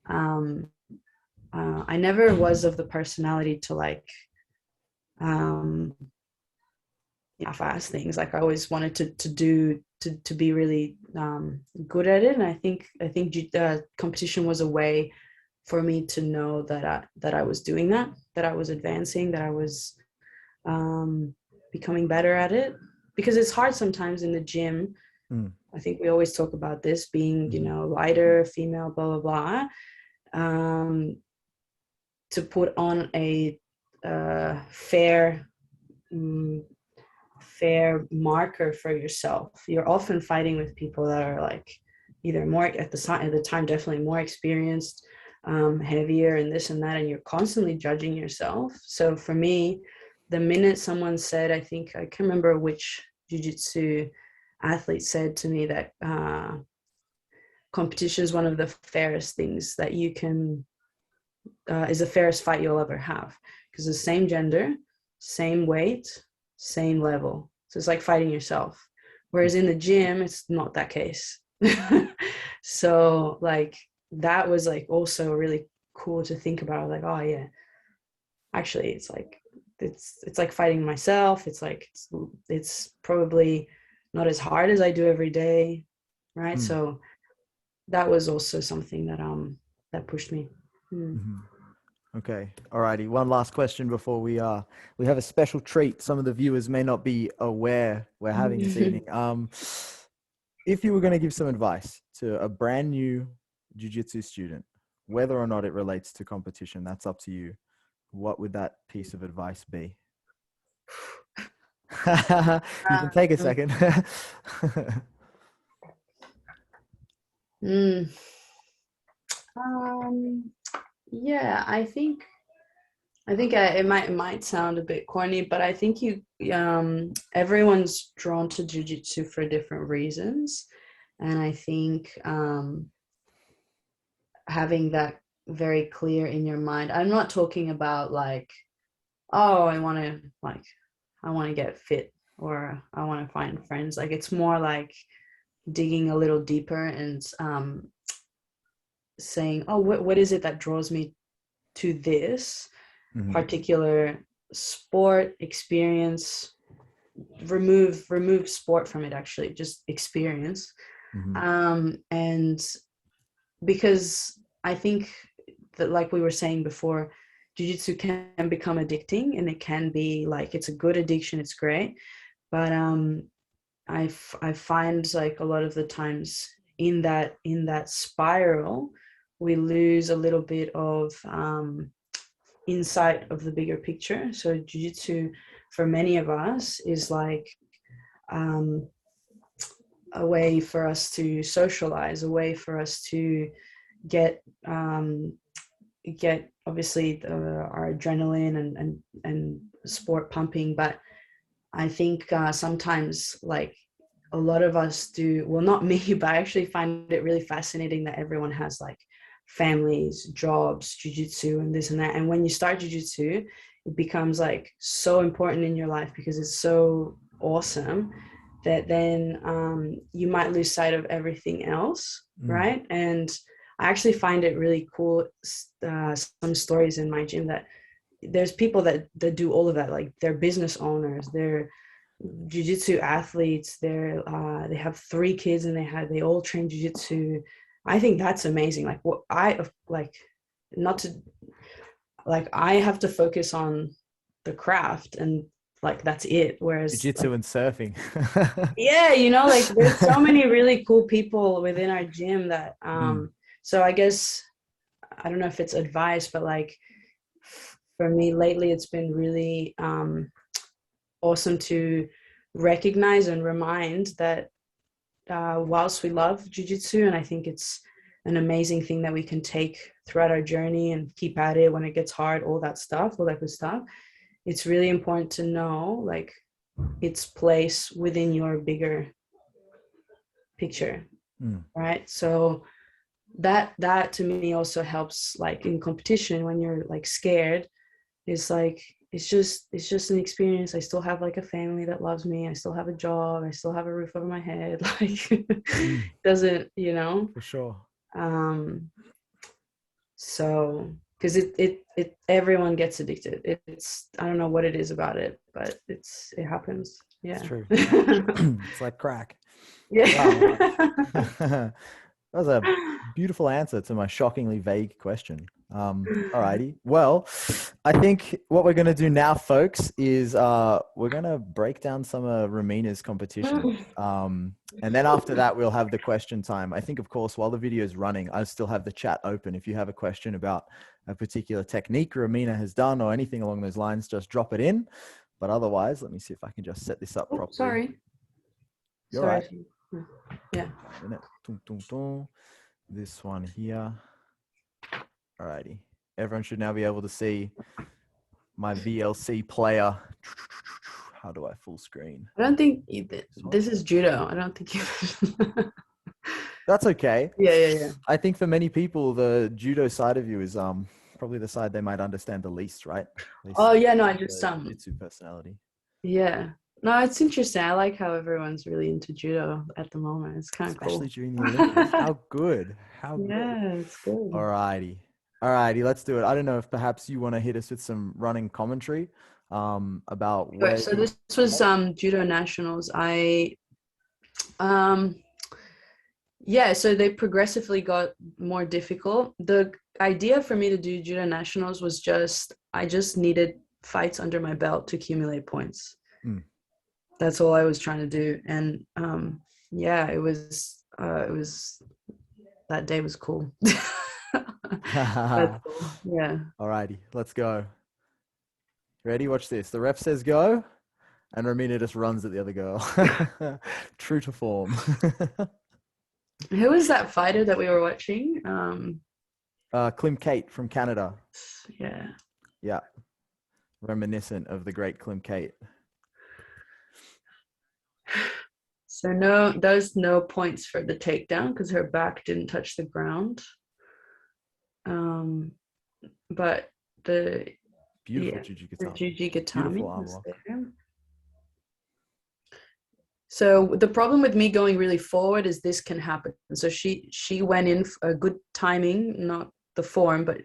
S2: I never was of the personality to like fast things. Like I always wanted to be really good at it. And I think competition was a way for me to know that I was doing that I was advancing, that I was becoming better at it. Because it's hard sometimes in the gym. I think we always talk about this being, lighter, female, blah, blah, blah, to put on a fair marker for yourself. You're often fighting with people that are like either more at the time definitely more experienced, heavier, and this and that, and you're constantly judging yourself. So for me, the minute someone said, I think I can't remember which jiu-jitsu athlete said to me that competition is one of the fairest things that you can is the fairest fight you'll ever have, because the same gender, same weight, same level. So it's like fighting yourself. Whereas in the gym, it's not that case. So like that was like also really cool to think about. Like, oh yeah, actually it's like it's like fighting myself. It's like it's probably not as hard as I do every day, right? So that was also something that that pushed me.
S1: Okay. Alrighty. One last question before we have a special treat. Some of the viewers may not be aware we're having this evening. If you were going to give some advice to a brand new jiu-jitsu student, whether or not it relates to competition, that's up to you. What would that piece of advice be? You can take a second.
S2: Yeah, I think it might sound a bit corny, but I think everyone's drawn to jiu-jitsu for different reasons, and I think having that very clear in your mind. I'm not talking about like, oh, I want to get fit or I want to find friends. Like it's more like digging a little deeper and saying, oh, what is it that draws me to this particular sport experience? Remove sport from it, actually, just experience. And because I think that, like we were saying before, jiu-jitsu can become addicting, and it can be like, it's a good addiction, it's great, but I find like a lot of the times in that spiral we lose a little bit of insight of the bigger picture. So jiu-jitsu for many of us is like a way for us to socialize, a way for us to get obviously our adrenaline and sport pumping. But I think sometimes, like a lot of us do, well, not me, but I actually find it really fascinating that everyone has like families, jobs, jiu-jitsu and this and that. And when you start jiu-jitsu, it becomes like so important in your life because it's so awesome that then you might lose sight of everything else, right? And I actually find it really cool, some stories in my gym, that there's people that do all of that. Like they're business owners, they're jiu-jitsu athletes, they have 3 kids and they all train jiu-jitsu. I think that's amazing. Like what I like, not to like, I have to focus on the craft and like that's it. Whereas
S1: Jiu-jitsu
S2: like,
S1: and surfing.
S2: yeah, you know, like there's so many really cool people within our gym that so I guess I don't know if it's advice, but like for me lately it's been really awesome to recognize and remind that whilst we love jiu-jitsu, and I think it's an amazing thing that we can take throughout our journey and keep at it when it gets hard, all that good stuff, it's really important to know like its place within your bigger picture, right? So that to me also helps, like in competition when you're like scared. It's like it's just an experience. I still have like a family that loves me, I still have a job, I still have a roof over my head. Like doesn't, you know,
S1: For sure.
S2: So because it everyone gets addicted. It's I don't know what it is about it, but it happens. Yeah,
S1: It's true. It's like crack.
S2: Yeah.
S1: Wow. That was a beautiful answer to my shockingly vague question. Alrighty. Well, I think what we're going to do now, folks, is we're going to break down some of Romina's competition. And then after that, we'll have the question time. I think, of course, while the video is running, I still have the chat open. If you have a question about a particular technique Romina has done or anything along those lines, just drop it in. But otherwise, let me see if I can just set this up properly.
S2: Sorry.
S1: You're
S2: Sorry.
S1: right.
S2: Yeah.
S1: This one here. Alrighty. Everyone should now be able to see my VLC player. How do I full screen?
S2: I don't think this is judo. I don't think you.
S1: That's okay.
S2: Yeah.
S1: I think for many people, the judo side of you is probably the side they might understand the least, right?
S2: Oh yeah, no, I just
S1: Jiu-Jitsu personality.
S2: Yeah, No, it's interesting. I like how everyone's really into judo at the moment. It's kind of cool.
S1: Especially during the Olympics. How good. How good.
S2: Yeah, it's good.
S1: Alrighty. Alrighty, let's do it. I don't know if perhaps you want to hit us with some running commentary about
S2: Sure.
S1: where
S2: So this was judo nationals. Yeah, so they progressively got more difficult. The idea for me to do judo nationals was I just needed fights under my belt to accumulate points.
S1: Mm.
S2: That's all I was trying to do. And yeah, it was that day was cool. That's cool. Yeah.
S1: Alrighty, let's go. Ready? Watch this. The ref says go, and Romina just runs at the other girl. True to form.
S2: Who was that fighter that we were watching?
S1: Clem Kate from Canada.
S2: Yeah.
S1: Yeah. Reminiscent of the great Clem Kate.
S2: So there's no points for the takedown because her back didn't touch the ground. But the
S1: Beautiful
S2: Jujutsu
S1: was
S2: there. So the problem with me going really forward is this can happen. So she went in for a good timing, not the form, but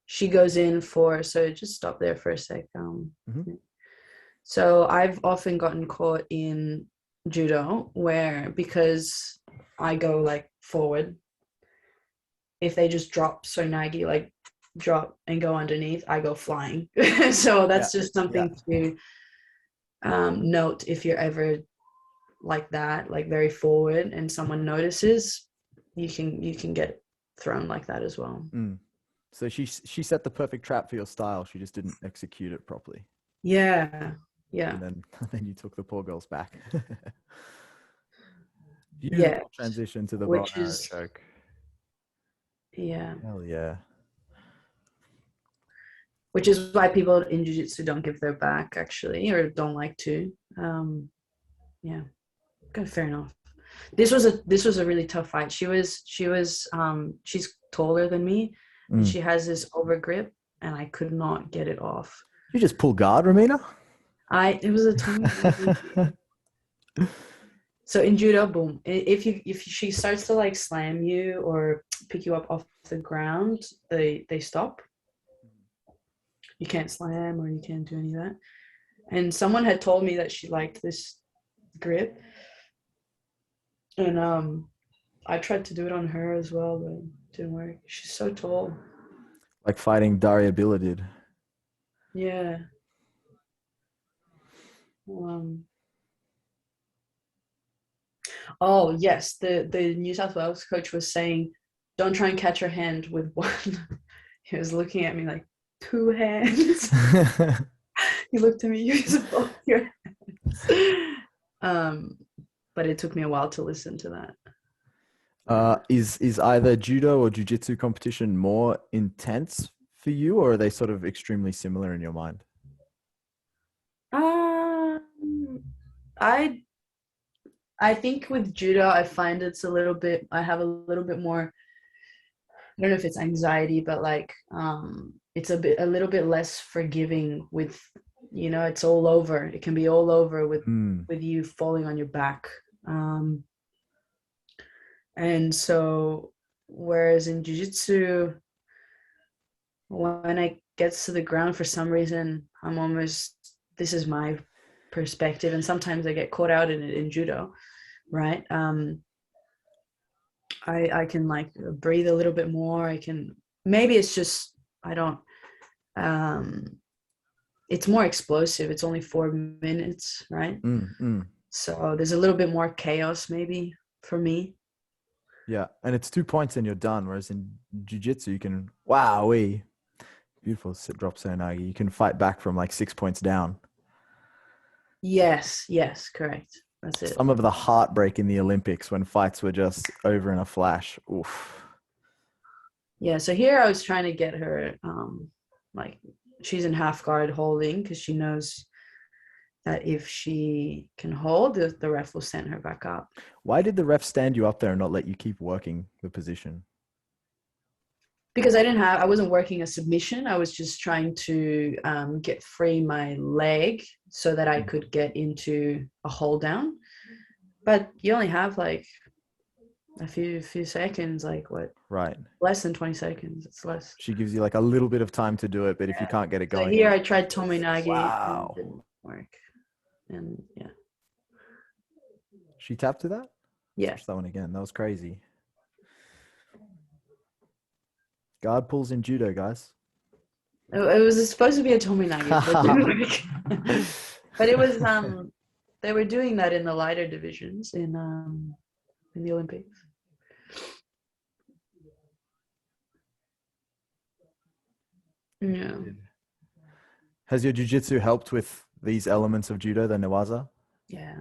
S2: she goes in for, so just stop there for a sec. So I've often gotten caught in judo where, because I go like forward, if they just drop so nagi, like drop and go underneath, I go flying. So that's just something to note if you're ever like that, like very forward, and someone notices, you can get thrown like that as well.
S1: So she set the perfect trap for your style. She just didn't execute it properly.
S2: Yeah.
S1: And then you took the poor girls back. Beautiful transition to the bow and arrow choke.
S2: Yeah.
S1: Hell yeah.
S2: Which is why people in jiu-jitsu don't give their back, actually, or don't like to. Yeah. Okay, fair enough. This was a really tough fight. She's taller than me, and she has this over grip, and I could not get it off.
S1: You just pull guard, Romina?
S2: It was a tiny. So in judo, boom. If she starts to like slam you or pick you up off the ground, they stop. You can't slam or you can't do any of that. And someone had told me that she liked this grip. And I tried to do it on her as well, but it didn't work. She's so tall.
S1: Like fighting Daria Bila did.
S2: Yeah. Oh yes, the New South Wales coach was saying, don't try and catch her hand with one. He was looking at me like, 2 hands. He looked at me, use both your hands. But it took me a while to listen to that.
S1: Is either judo or jujitsu competition more intense for you, or are they sort of extremely similar in your mind?
S2: I think with judo, I find I have a little bit more, I don't know if it's anxiety, but like it's a little bit less forgiving with, it's all over. It can be all over with you falling on your back. And so, whereas in jiu-jitsu, when it gets to the ground, for some reason, this is my perspective, and sometimes I get caught out in it in judo, right? I can like breathe a little bit more. Maybe it's just, it's more explosive. It's only 4 minutes, right? So there's a little bit more chaos maybe for me.
S1: Yeah, and it's 2 points and you're done. Whereas in jiu-jitsu, you can, beautiful sit drop sonagi. You can fight back from like 6 points down.
S2: Yes, correct. That's it.
S1: Some of the heartbreak in the Olympics when fights were just over in a flash. Oof.
S2: Yeah, so here I was trying to get her, like she's in half guard holding, because she knows that if she can hold, the ref will send her back up.
S1: Why did the ref stand you up there and not let you keep working the position?
S2: because I wasn't working a submission. I was just trying to get free my leg so that I could get into a hold down. But you only have like a few seconds, like what?
S1: Right.
S2: Less than 20 seconds. It's less.
S1: She gives you like a little bit of time to do it, but if you can't get it
S2: So
S1: going.
S2: here I tried Tominagi.
S1: Wow.
S2: And it didn't work. And yeah.
S1: She tapped to that?
S2: Yeah.
S1: Watch that one again. That was crazy. Guard pulls in judo, guys.
S2: It was supposed to be a Tominagi, but it was they were doing that in the lighter divisions in the Olympics. Yeah.
S1: Has your jiu-jitsu helped with these elements of judo, the newaza?
S2: Yeah.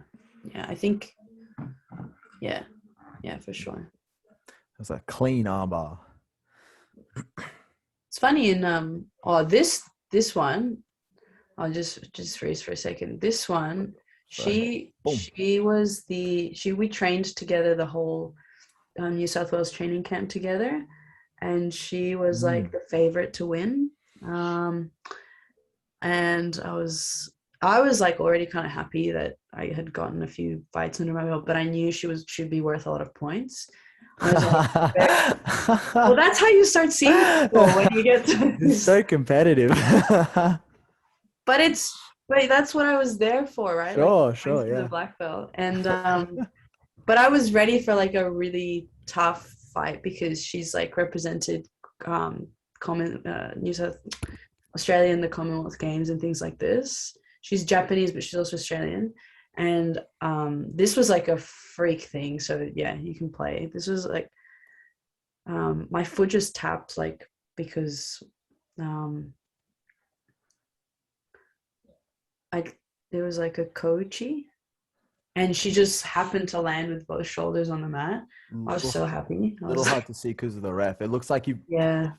S2: I think. Yeah, for sure.
S1: It's a clean armbar.
S2: It's funny in this one. I'll just freeze for a second. This one, we trained together the whole New South Wales training camp together, and she was like the favorite to win. And I was like already kind of happy that I had gotten a few fights under my belt, but I knew she'd be worth a lot of points. I was like, well, that's how you start seeing people when you get to
S1: It's so competitive.
S2: but that's what I was there for, right?
S1: Sure, yeah.
S2: The black belt. And but I was ready for like a really tough fight because she's like represented New South Australia in the Commonwealth Games and things like this. She's Japanese, but she's also Australian. And this was like a freak thing. So yeah, you can play. This was like my foot just tapped like because there was like a koichi and she just happened to land with both shoulders on the mat. I was so happy.
S1: A little hard to see because of the ref. It looks like you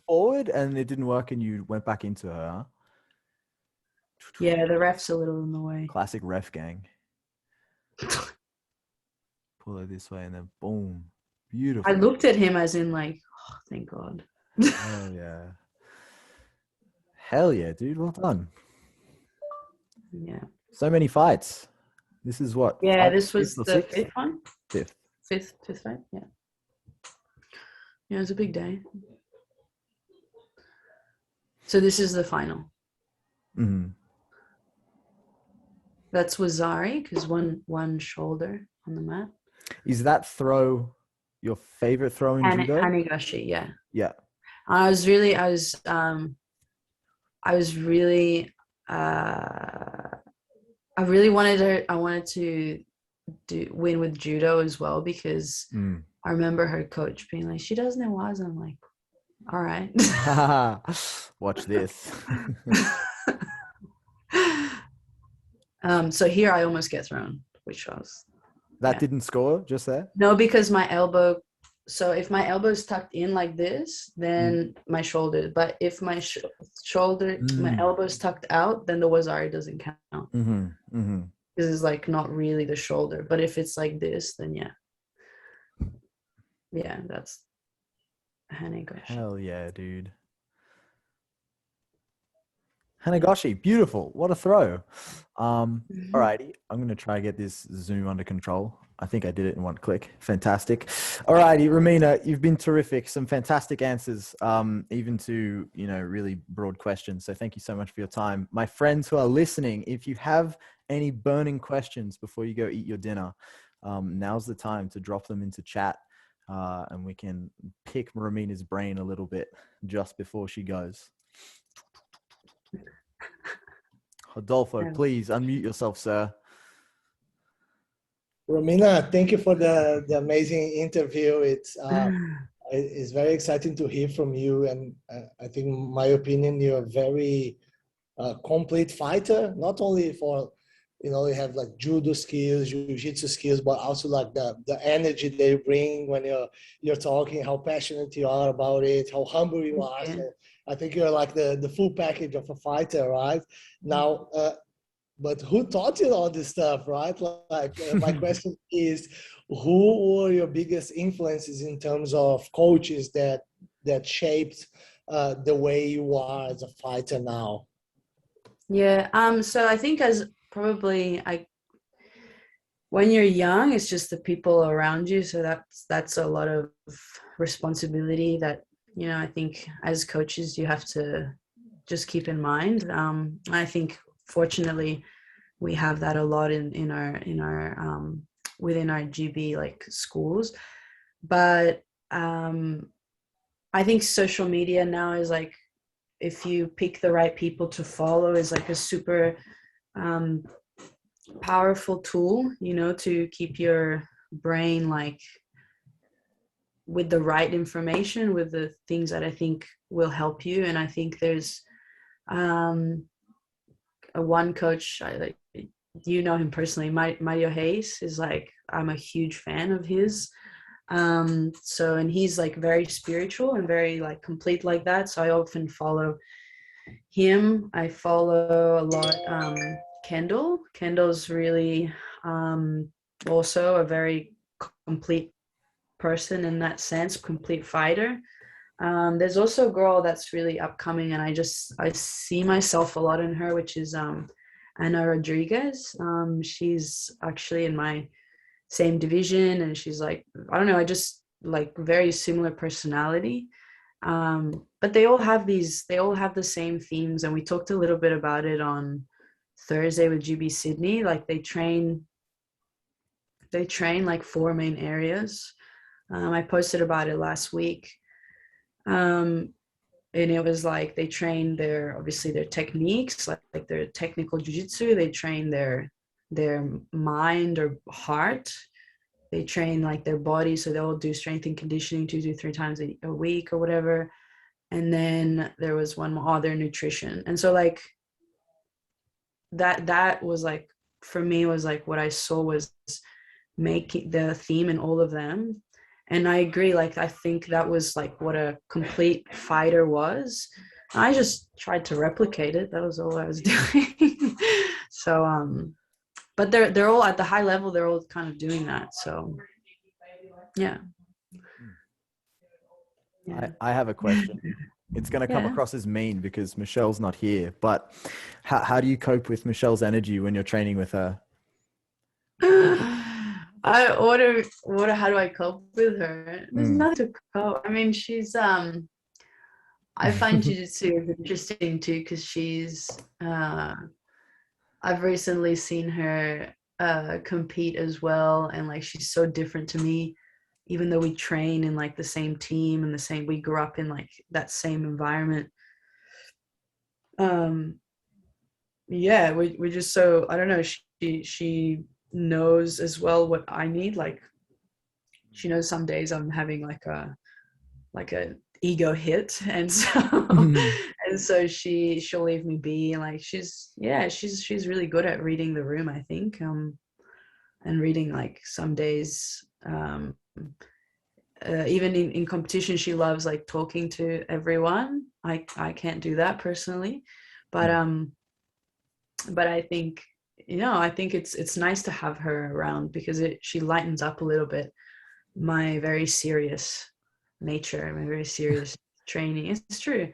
S1: forward and it didn't work and you went back into her, huh?
S2: Yeah, the ref's a little in the way.
S1: Classic ref gang. Pull her this way and then boom. Beautiful.
S2: I looked at him as in like, oh, thank God.
S1: Oh, yeah. Hell yeah, dude. Well done.
S2: Yeah.
S1: So many fights. This is what?
S2: Yeah, this was the fifth one.
S1: Fifth
S2: fight. Yeah. Yeah, it was a big day. So this is the final.
S1: Mm-hmm.
S2: That's Wazari because one shoulder on the mat.
S1: Is that throw your favorite throw in judo?
S2: Hanegashi, yeah.
S1: Yeah.
S2: I really wanted to win with judo as well because I remember her coach being like, she does newaza. I'm like, all right.
S1: Watch this.
S2: So here I almost get thrown, which was
S1: that didn't score just there?
S2: No, because my elbow. So if my elbow is tucked in like this, then my shoulder. But if my my elbow is tucked out, then the wazari doesn't count. Because it's like not really the shoulder. But if it's like this, then yeah, that's Hanegashi.
S1: Hell yeah, dude. Hanegashi, beautiful. What a throw. Alrighty, I'm going to try to get this Zoom under control. I think I did it in one click. Fantastic. Alrighty, Romina, you've been terrific. Some fantastic answers, even to, really broad questions. So thank you so much for your time. My friends who are listening, if you have any burning questions before you go eat your dinner, now's the time to drop them into chat. And we can pick Romina's brain a little bit just before she goes. Adolfo, please unmute yourself, sir.
S5: Romina, thank you for the amazing interview. It's very exciting to hear from you, and I think, in my opinion, you're a very complete fighter. Not only for you have like judo skills, jiu-jitsu skills, but also like the energy that you bring when you're talking, how passionate you are about it, how humble you are. So I think you're like the full package of a fighter, right? Now, but who taught you all this stuff, right? My question is, who were your biggest influences in terms of coaches that that shaped the way you are as a fighter now?
S2: Yeah. So I think as probably when you're young, it's just the people around you. So that's a lot of responsibility that, you know, I think as coaches you have to just keep in mind. I think fortunately we have that a lot in our within our GB like schools, but I think social media now is like, if you pick the right people to follow, is like a super powerful tool, you know, to keep your brain like with the right information, with the things that I think will help you. And I think there's a one coach, like, you know him personally, Mario Hayes is like, I'm a huge fan of his. So, and he's like very spiritual and very like complete like that. So I often follow him. I follow a lot Kendall. Kendall's really also a very complete person in that sense, complete fighter. There's also a girl that's really upcoming, and I see myself a lot in her, which is Anna Rodriguez. She's actually in my same division, and she's like, I don't know, I just like very similar personality. But they all have the same themes, and we talked a little bit about it on Thursday with GB Sydney. Like they train like 4 main areas. I posted about it last week. And it was like they train obviously their techniques, like their technical jiu-jitsu. They train their mind or heart. They train like their body, so they'll do strength and conditioning 2 to 3 times a week or whatever. And then there was one more, their nutrition. And so like that was like, for me, was like what I saw was making the theme in all of them. And I agree, like I think that was like what a complete fighter was. I just tried to replicate it. That was all I was doing. So but they're all at the high level, they're all kind of doing that. So yeah.
S1: I have a question. It's going to come across as mean because Michelle's not here, but how do you cope with Michelle's energy when you're training with her?
S2: How do I cope with her? There's nothing to cope. I mean, she's I find Jujitsu interesting too, because she's I've recently seen her compete as well, and like she's so different to me, even though we train in like the same team and we grew up in like that same environment. Yeah, we're just so, I don't know, she knows as well what I need. Like she knows some days I'm having like a ego hit, and so and so she'll leave me be, and like she's really good at reading the room, I think, and reading like some days even in competition she loves like talking to everyone. I can't do that personally, but I think, you know, I think it's nice to have her around because she lightens up a little bit my very serious nature, my very serious training. It's true.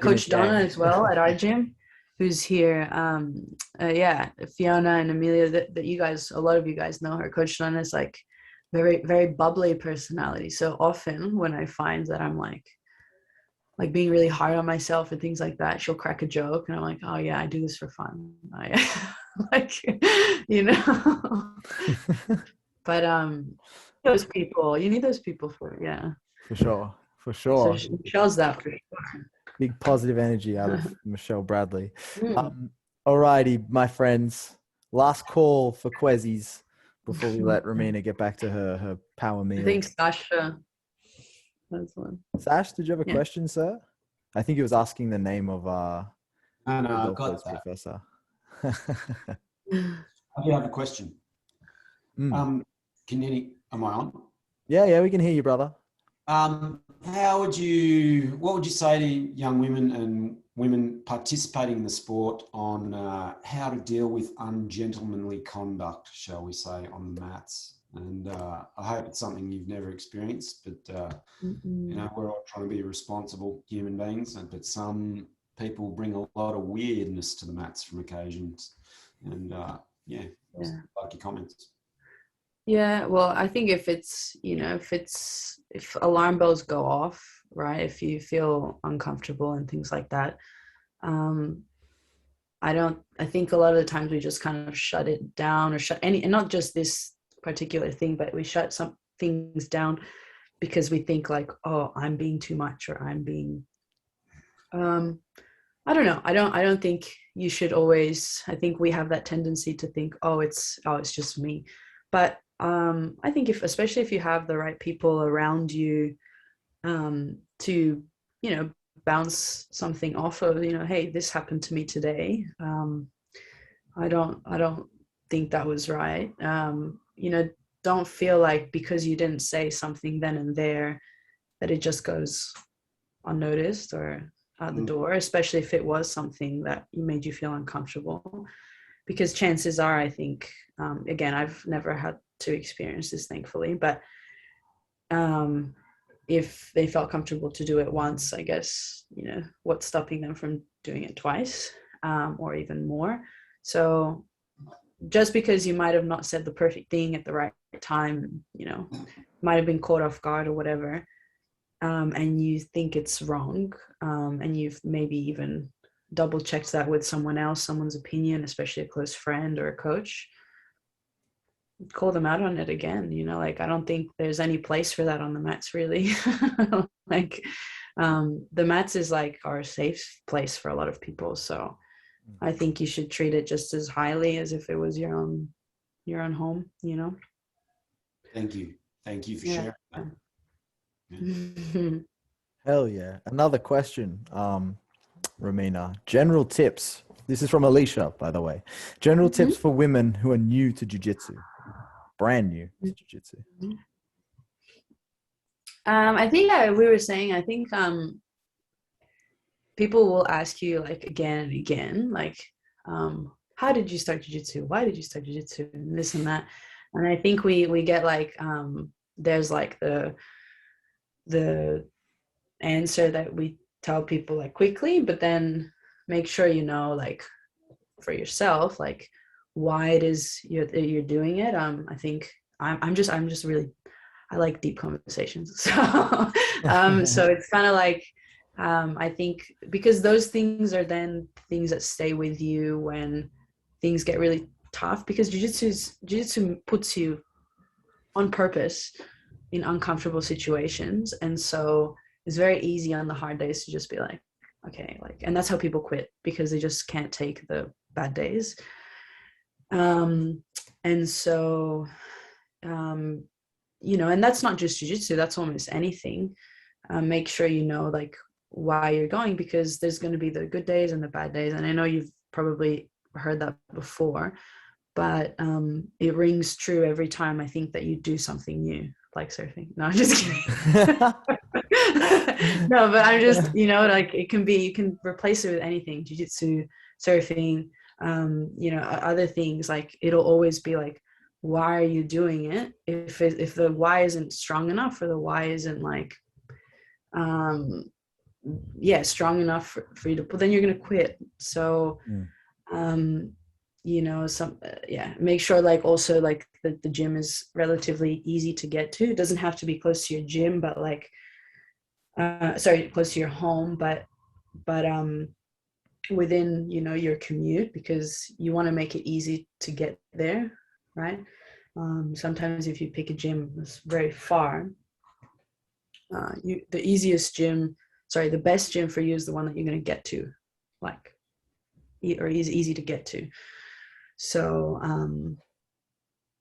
S2: Coach Donna as well at our gym, who's here. Yeah, Fiona and Amelia, that you guys, a lot of you guys know her. Coach Donna is like very, very bubbly personality. So often when I find that I'm like being really hard on myself and things like that, she'll crack a joke and I'm like, oh yeah, I do this for fun. Like, you know. But those people, you need those people for
S1: sure.
S2: So Michelle's that for sure.
S1: Big positive energy out of Michelle Bradley. Alrighty, my friends, last call for Quezzies before we let Romina get back to her power meal.
S2: I think Sasha has one.
S1: Sash, did you have a question, sir? I think he was asking the name of
S6: no, I've got that.
S1: Professor.
S6: I do have a question. Can you, am I on?
S1: Yeah, we can hear you, brother.
S6: What would you say to young women and women participating in the sport on how to deal with ungentlemanly conduct, shall we say, on the mats? And I hope it's something you've never experienced, but we're all trying to be responsible human beings, but some people bring a lot of weirdness to the mats from occasions. And like your comments.
S2: Yeah, well, I think if alarm bells go off, right, if you feel uncomfortable and things like that, I think a lot of the times we just kind of shut it down, or and not just this particular thing, but we shut some things down because we think like, oh, I'm being too much, or I'm being, I don't know. I don't think you should always, I think we have that tendency to think, it's just me. But I think especially if you have the right people around you to, bounce something off of, hey, this happened to me today. I don't think that was right. Don't feel like because you didn't say something then and there that it just goes unnoticed or out the door, especially if it was something that made you feel uncomfortable. Because chances are, I think, again, I've never had to experience this, thankfully, but if they felt comfortable to do it once, I guess, what's stopping them from doing it twice, or even more? So just because you might have not said the perfect thing at the right time, might have been caught off guard or whatever, and you think it's wrong, and you've maybe even double checked that with someone else, someone's opinion, especially a close friend or a coach, call them out on it again. I don't think there's any place for that on the mats, really. The mats is like our safe place for a lot of people, so I think you should treat it just as highly as if it was your own home.
S6: Thank you for sharing that.
S1: Hell yeah. Another question, Romina. General tips. This is from Alicia, by the way. General tips for women who are new to jiu-jitsu. Brand new to jiu-jitsu.
S2: I think we were saying, I think people will ask you like again and again, like, how did you start jiu-jitsu? Why did you start jiu-jitsu? And this and that. And I think we get like, there's like the answer that we tell people like quickly, but then make sure like for yourself, like why it is you're doing it. I think I'm just really, I like deep conversations. So so it's kind of like, I think because those things are then things that stay with you when things get really tough, because jiu-jitsu puts you on purpose in uncomfortable situations, and so it's very easy on the hard days to just be like, okay, like, and that's how people quit, because they just can't take the bad days. And so and that's not just jiu-jitsu, that's almost anything. Make sure like why you're going, because there's going to be the good days and the bad days, and I know you've probably heard that before, but it rings true every time I think that you do something new, like surfing. No, I'm just kidding. No, but I'm just, like it can be, you can replace it with anything, jiu-jitsu, surfing, other things. Like it'll always be like, why are you doing it? If the why isn't strong enough, or the why isn't like strong enough for you to put, then you're gonna quit. So make sure like also like the gym is relatively easy to get to. It doesn't have to be close to your gym, but like close to your home, but within your commute, because you want to make it easy to get there, right? Sometimes if you pick a gym that's very far, the best gym for you is the one that you're going to get to, like, or easy to get to. So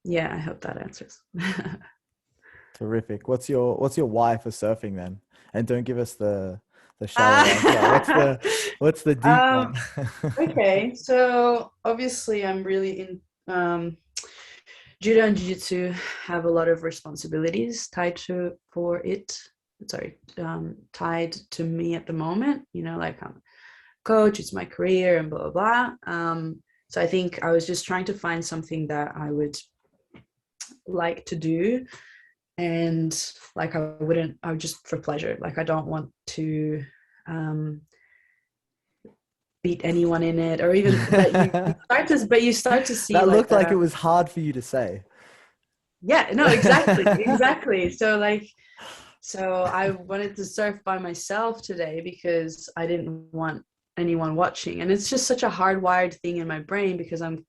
S2: I hope that answers.
S1: Terrific. What's your why for surfing then? And don't give us the shallow answer. What's the deep one?
S2: Okay, so obviously I'm really in Judo and Jujitsu have a lot of responsibilities tied to me at the moment. Like I'm a coach, it's my career, and blah blah blah. So I think I was just trying to find something that I would like to do. And like I would just for pleasure. Like I don't want to beat anyone in it, or even but you start to see
S1: that
S2: like
S1: looked like it was hard for you to say.
S2: Yeah, no, exactly. Exactly. So I wanted to surf by myself today because I didn't want anyone watching. And it's just such a hardwired thing in my brain because I'm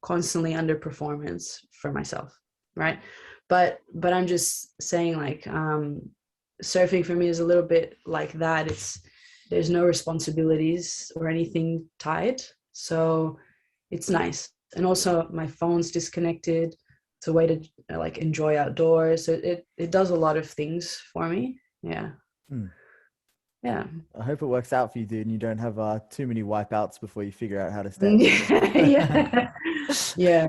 S2: constantly under performance for myself, right? But I'm just saying, like, surfing for me is a little bit like that. There's no responsibilities or anything tied, so it's nice. And also my phone's disconnected. It's a way to like enjoy outdoors. So it does a lot of things for me. Yeah. Yeah.
S1: I hope it works out for you, dude, and you don't have too many wipeouts before you figure out how to stay.
S2: Yeah. Yeah.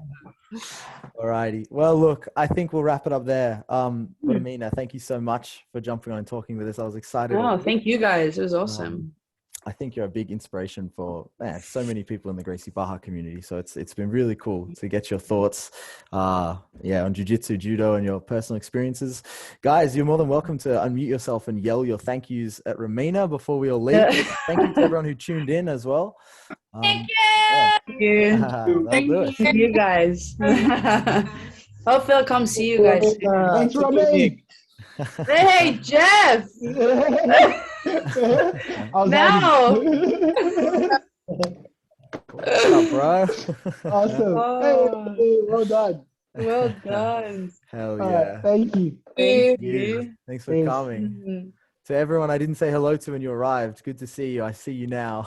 S1: Alrighty. Well, look, I think we'll wrap it up there. Romina, thank you so much for jumping on and talking with us. I was excited.
S2: Oh, thank you guys. It was awesome.
S1: I think you're a big inspiration for so many people in the Gracie Barra community. So it's been really cool to get your thoughts, on Jiu-Jitsu, Judo, and your personal experiences. Guys, you're more than welcome to unmute yourself and yell your thank yous at Romina before we all leave. Thank you to everyone who tuned in as well.
S4: Thank you.
S1: Yeah.
S2: Thank you. Thank you guys. Hopefully I'll come see you guys soon.
S5: Thanks, Romy.
S2: Hey, Jeff. No.
S1: What's up, bro?
S5: Awesome.
S2: Oh.
S5: Hey, well done.
S2: Well done.
S1: Hell
S5: All
S1: yeah.
S5: right, thank you.
S2: Thank
S1: you.
S2: you.
S1: Thanks for
S5: Thanks.
S1: coming. To everyone I didn't say hello to when you arrived, good to see you. I see you now.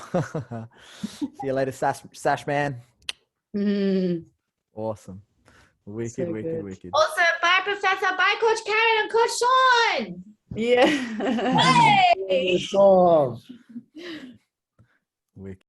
S1: See you later, Sash man. Awesome. Wicked,
S2: So
S1: wicked,
S2: good.
S1: wicked.
S4: Also, bye, Professor. Bye, Coach Karen and Coach Sean.
S2: Yeah.
S4: Hey.
S5: Awesome.
S1: Wicked.